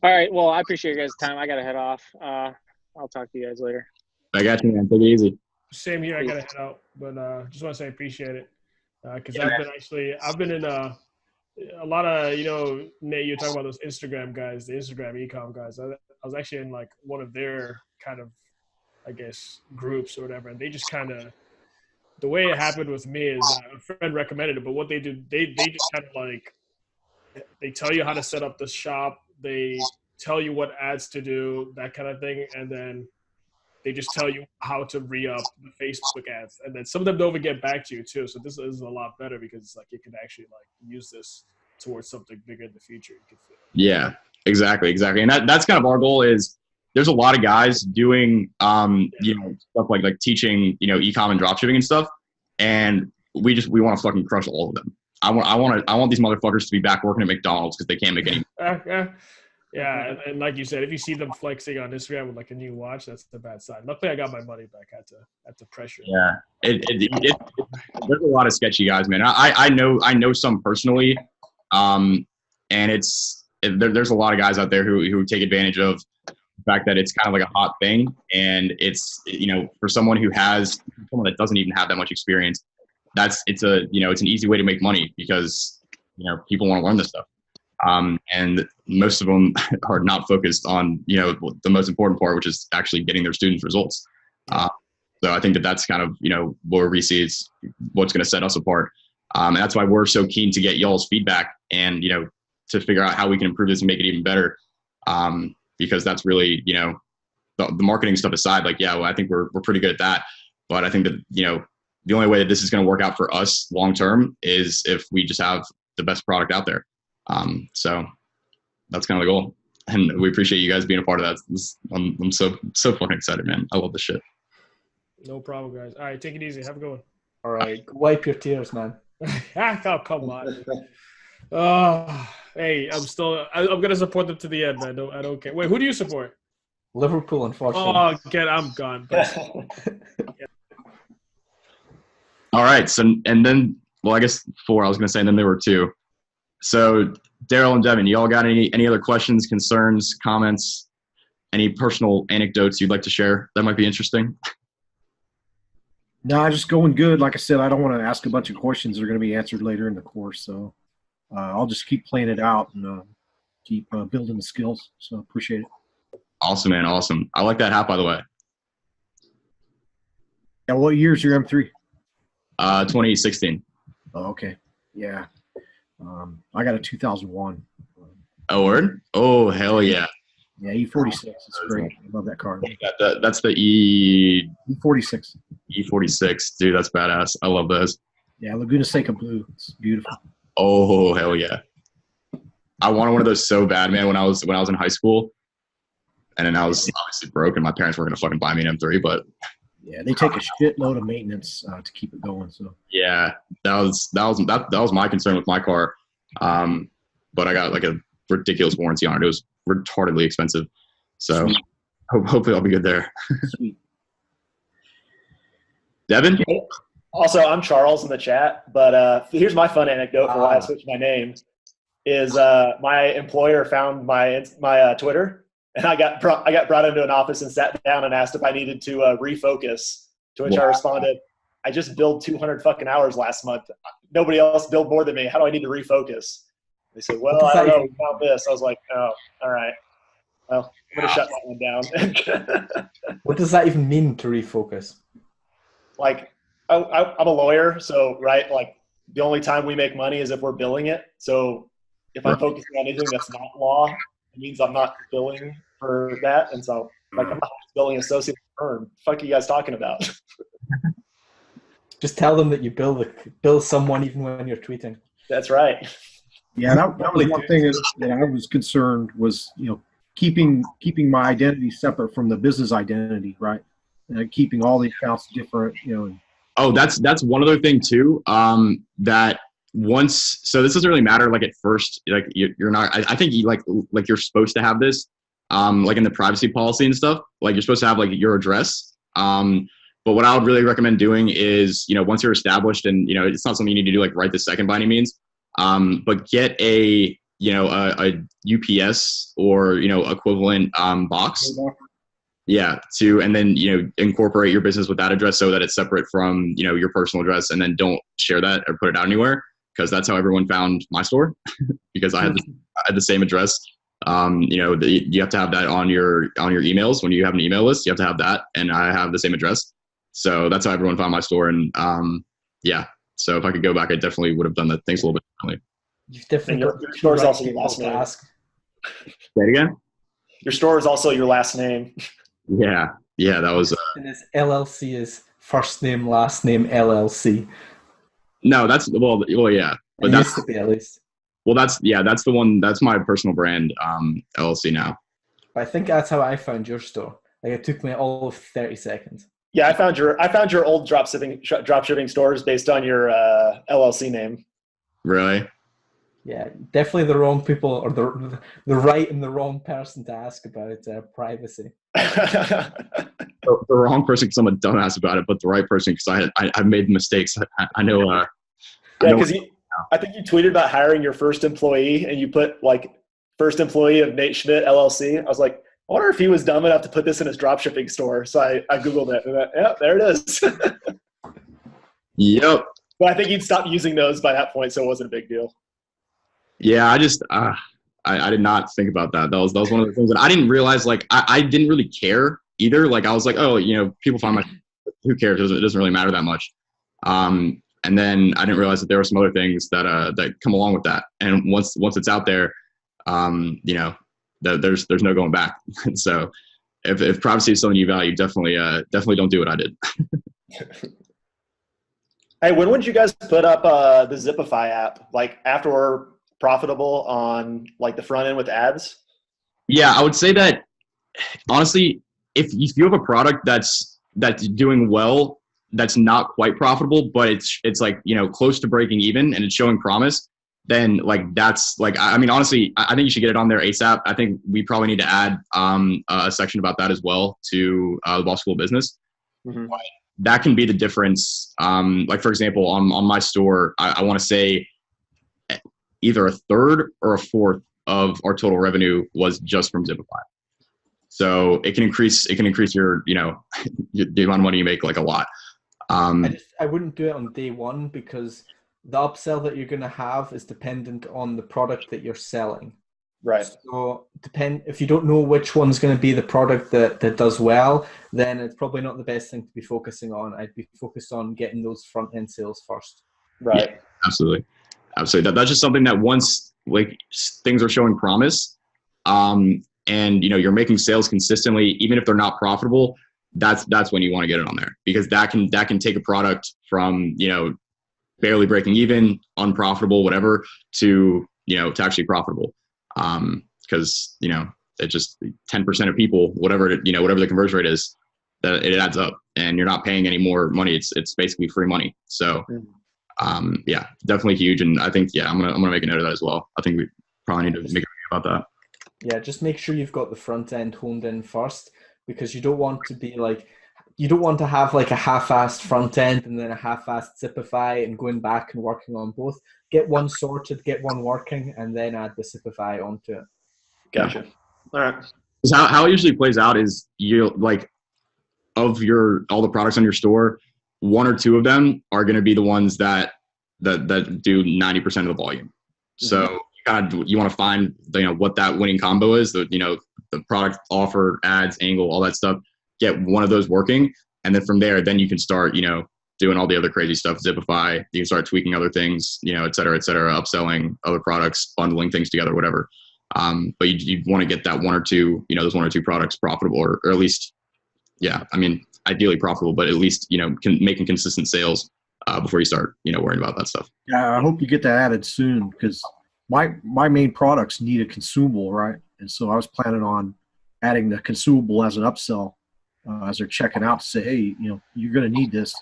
All right. Well, I appreciate your guys' time. I gotta head off. I'll talk to you guys later. I got you, man. Take it easy. Same here. I gotta head out, but just want to say I appreciate it, because I've been in a lot of Nate, you're talking about those Instagram guys, the Instagram e-com guys. I was actually in like one of their kind of, I guess, groups or whatever, and they just kind of, the way it happened with me is a friend recommended it, but what they do, they just kind of like, they tell you how to set up the shop, they tell you what ads to do, that kind of thing, and then they just tell you how to re-up the Facebook ads. And then some of them don't even get back to you too. So this is a lot better, because it's like you can actually like use this towards something bigger in the future. Yeah, exactly. And that's kind of our goal. Is there's a lot of guys doing stuff like teaching, e-com and dropshipping and stuff. And we want to fucking crush all of them. I want these motherfuckers to be back working at McDonald's because they can't make any. Yeah, and like you said, if you see them flexing on Instagram with like a new watch, that's the bad side. Luckily, I got my money back. I had to pressure. Yeah, there's a lot of sketchy guys, man. I know some personally, and there's a lot of guys out there who take advantage of the fact that it's kind of like a hot thing, and it's for someone that doesn't even have that much experience, it's an easy way to make money, because people want to learn this stuff. And most of them are not focused on, the most important part, which is actually getting their students results. So I think that's kind of, where we see is what's going to set us apart. And that's why we're so keen to get y'all's feedback and, to figure out how we can improve this and make it even better. Because that's really, the marketing stuff aside, I think we're pretty good at that. But I think that, the only way that this is going to work out for us long-term is if we just have the best product out there. So that's kind of the goal, and we appreciate you guys being a part of that. I'm so fucking excited, man. I love this shit. No problem, guys. All right, take it easy. Have a good one. All right, wipe your tears, man. Oh, come on. Oh, hey, I'm gonna support them to the end, man. I don't care. Wait, who do you support? Liverpool, unfortunately. Oh, again, I'm gone. But, All right. So, and then, well, I guess 4, I was going to say, and then there were 2. So, Daryl and Devin, you all got any other questions, concerns, comments, any personal anecdotes you'd like to share that might be interesting? No, just going good. Like I said, I don't want to ask a bunch of questions that are going to be answered later in the course. So I'll just keep playing it out and keep building the skills. So appreciate it. Awesome, man. Awesome. I like that hat, by the way. Yeah, what year's your M3? 2016. Oh, okay. Yeah. I got a 2001. Oh, word? Oh, hell yeah. Yeah, E46. It's great. I love that car. That's the E46. E46. Dude, that's badass. I love those. Yeah, Laguna Seca Blue. It's beautiful. Oh, hell yeah. I wanted one of those so bad, man, when I was in high school. And then I was obviously broke, and my parents weren't going to fucking buy me an M3, but yeah, they take a shitload of maintenance to keep it going. So yeah, that was my concern with my car. But I got like a ridiculous warranty on it. It was retardedly expensive. So hopefully I'll be good there. Sweet. Devin? Also, I'm Charles in the chat, but here's my fun anecdote for why I switched my name. Is my employer found my Twitter, and I got brought into an office and sat down and asked if I needed to refocus. To which I responded, "I just billed 200 fucking hours last month. Nobody else billed more than me. How do I need to refocus?" They said, "Well, I don't know. We found this." I was like, "Oh, all right. Well, I'm gonna shut that one down." What does that even mean, to refocus? Like, I'm a lawyer, so right, like the only time we make money is if we're billing it. So if I'm focusing on anything that's not law, it means I'm not billing for that. And so, like, I'm not a billing associate firm. The fuck are you guys talking about? Just tell them that you bill someone even when you're tweeting. That's right. Yeah, that was one thing that I was concerned was, keeping my identity separate from the business identity, right? And keeping all the accounts different, Oh, that's one other thing too. That once, so this doesn't really matter. Like at first, like you're not. I think you like you're supposed to have this, like in the privacy policy and stuff. Like you're supposed to have like your address. But what I would really recommend doing is, once you're established, and it's not something you need to do like right this second by any means. But get a UPS or equivalent box. Yeah, and then incorporate your business with that address so that it's separate from your personal address, and then don't share that or put it out anywhere, because that's how everyone found my store because I had the same address. You have to have that on your emails when you have an email list. You have to have that, and I have the same address, so that's how everyone found my store. And yeah, so if I could go back, I definitely would have done that things a little bit differently. You've definitely your store is also your last name. Say it again. Your store is also your last name. Yeah, that was. And his LLC is first name, last name, LLC. No, that's well, yeah, but that used to be at least. Well, that's the one. That's my personal brand, LLC now. But I think that's how I found your store. Like it took me all of 30 seconds. Yeah, I found your old dropshipping stores based on your LLC name. Really? Yeah, definitely the wrong people, or the right and the wrong person to ask about privacy. The wrong person because I'm a dumbass about it, but the right person because I made mistakes. I know. Yeah, because I think you tweeted about hiring your first employee, and you put like first employee of Nate Schmidt LLC. I was like, I wonder if he was dumb enough to put this in his dropshipping store. So I Googled it, and yeah, there it is. Yep. But I think you'd stopped using those by that point, so it wasn't a big deal. Yeah, I just I did not think about that. That was one of the things that I didn't realize. Like I didn't really care either. Like I was like, oh, people find my, who cares? It doesn't really matter that much. And then I didn't realize that there were some other things that come along with that. And once it's out there, there's no going back. So if privacy is something you value, definitely don't do what I did. Hey, when would you guys put up the Zipify app? Like after we're profitable on like the front end with ads? Yeah, I would say that honestly, if you have a product that's doing well, that's not quite profitable, but it's like, you know, close to breaking even and it's showing promise, then like that's like, I mean, honestly, I think you should get it on there ASAP. I think we probably need to add a section about that as well to the B.O.S.S School of Business. Mm-hmm. That can be the difference. Like for example, on my store, I want to say either a third or a fourth of our total revenue was just from Zipify. So it can increase your, you know, the amount of money you make like a lot. I wouldn't do it on day one because the upsell that you're going to have is dependent on the product that you're selling. Right. So if you don't know which one's going to be the product that does well, then it's probably not the best thing to be focusing on. I'd be focused on getting those front end sales first. Right. Yeah, absolutely. That's just something that once like things are showing promise, and you know, you're making sales consistently, even if they're not profitable, that's when you want to get it on there, because that can take a product from, you know, barely breaking even, unprofitable, whatever, to, you know, to actually profitable. Because, you know, it just 10% of people, whatever the conversion rate is, that it adds up, and you're not paying any more money. It's basically free money. So, yeah, definitely huge. And I think, yeah, I'm gonna make a note of that as well. I think we probably need to make a video about that. Yeah, just make sure you've got the front end honed in first, because you don't want to have like a half-assed front end and then a half-assed Zipify and going back and working on both. Get one sorted, get one working, and then add the Zipify onto it. Gotcha. All right. How it usually plays out is you like all the products on your store, one or two of them are going to be the ones that do 90% of the volume. So you want to find, you know, what that winning combo is, you know, the product, offer, ads, angle, all that stuff. Get one of those working, and then from there, then you can start, you know, doing all the other crazy stuff. Zipify, you can start tweaking other things, you know, et cetera, upselling other products, bundling things together, whatever. But you want to get that one or two, you know, those one or two products profitable, or at least, yeah, I mean, ideally profitable, but at least, you know, making consistent sales before you start, you know, worrying about that stuff. Yeah, I hope you get that added soon, because my main products need a consumable, right? And so I was planning on adding the consumable as an upsell as they're checking out, to say, hey, you know, you're going to need this.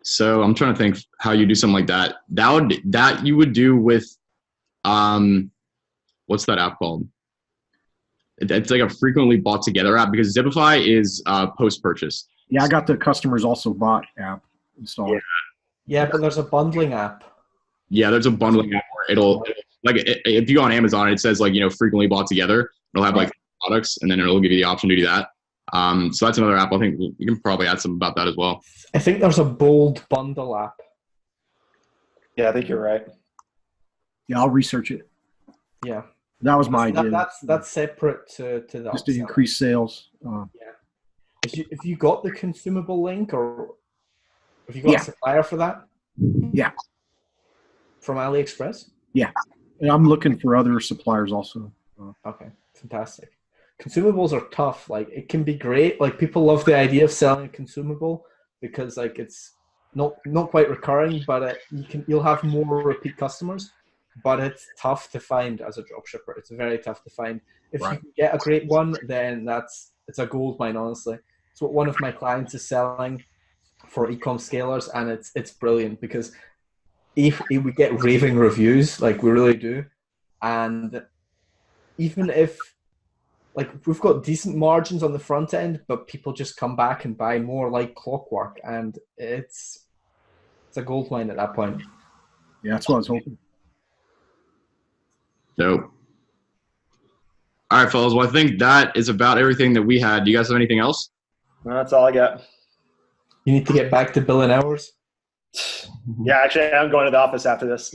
So I'm trying to think how you do something like that. That you would do with, what's that app called? It's like a frequently bought together app, because Zipify is post-purchase. Yeah, I got the customers also bought app installed. Yeah, but there's a bundling app. Yeah, there's a bundling app where it'll like, if you go on Amazon, it says like, you know, frequently bought together. It'll have like products, and then it'll give you the option to do that. So that's another app. I think we can probably add some about that as well. I think there's a bold bundle app. Yeah, I think you're right. Yeah, I'll research it. Yeah, that was my idea. That's separate to the just to upsell. increase sales. Yeah, if you got the consumable link, or if you got a supplier for that. Yeah. From AliExpress. Yeah, and I'm looking for other suppliers also. Okay, fantastic. Consumables are tough. Like, it can be great. Like, people love the idea of selling a consumable because, like, it's not quite recurring, but you'll have more repeat customers. But it's tough to find as a dropshipper. It's very tough to find. If you can get a great one, then it's a gold mine. Honestly, it's what one of my clients is selling for e-com scalers, and it's brilliant, because if we get raving reviews, like we really do, and even if, like, we've got decent margins on the front end, but people just come back and buy more like clockwork, and it's a gold mine at that point. Yeah, that's what I was hoping. Dope. All right, fellas. Well, I think that is about everything that we had. Do you guys have anything else? No, that's all I got. You need to get back to billing hours. Yeah, actually, I'm going to the office after this.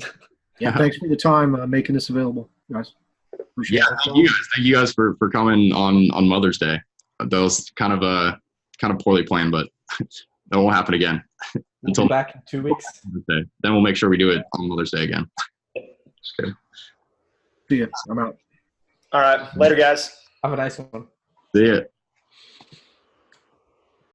Yeah, thanks for the time making this available, guys. Appreciate it. Thank you guys for coming on Mother's Day. That was kind of poorly planned, but that won't happen again. Until back in 2 weeks. Then we'll make sure we do it on Mother's Day again. See ya. I'm out. All right. Later, guys. Have a nice one. See ya.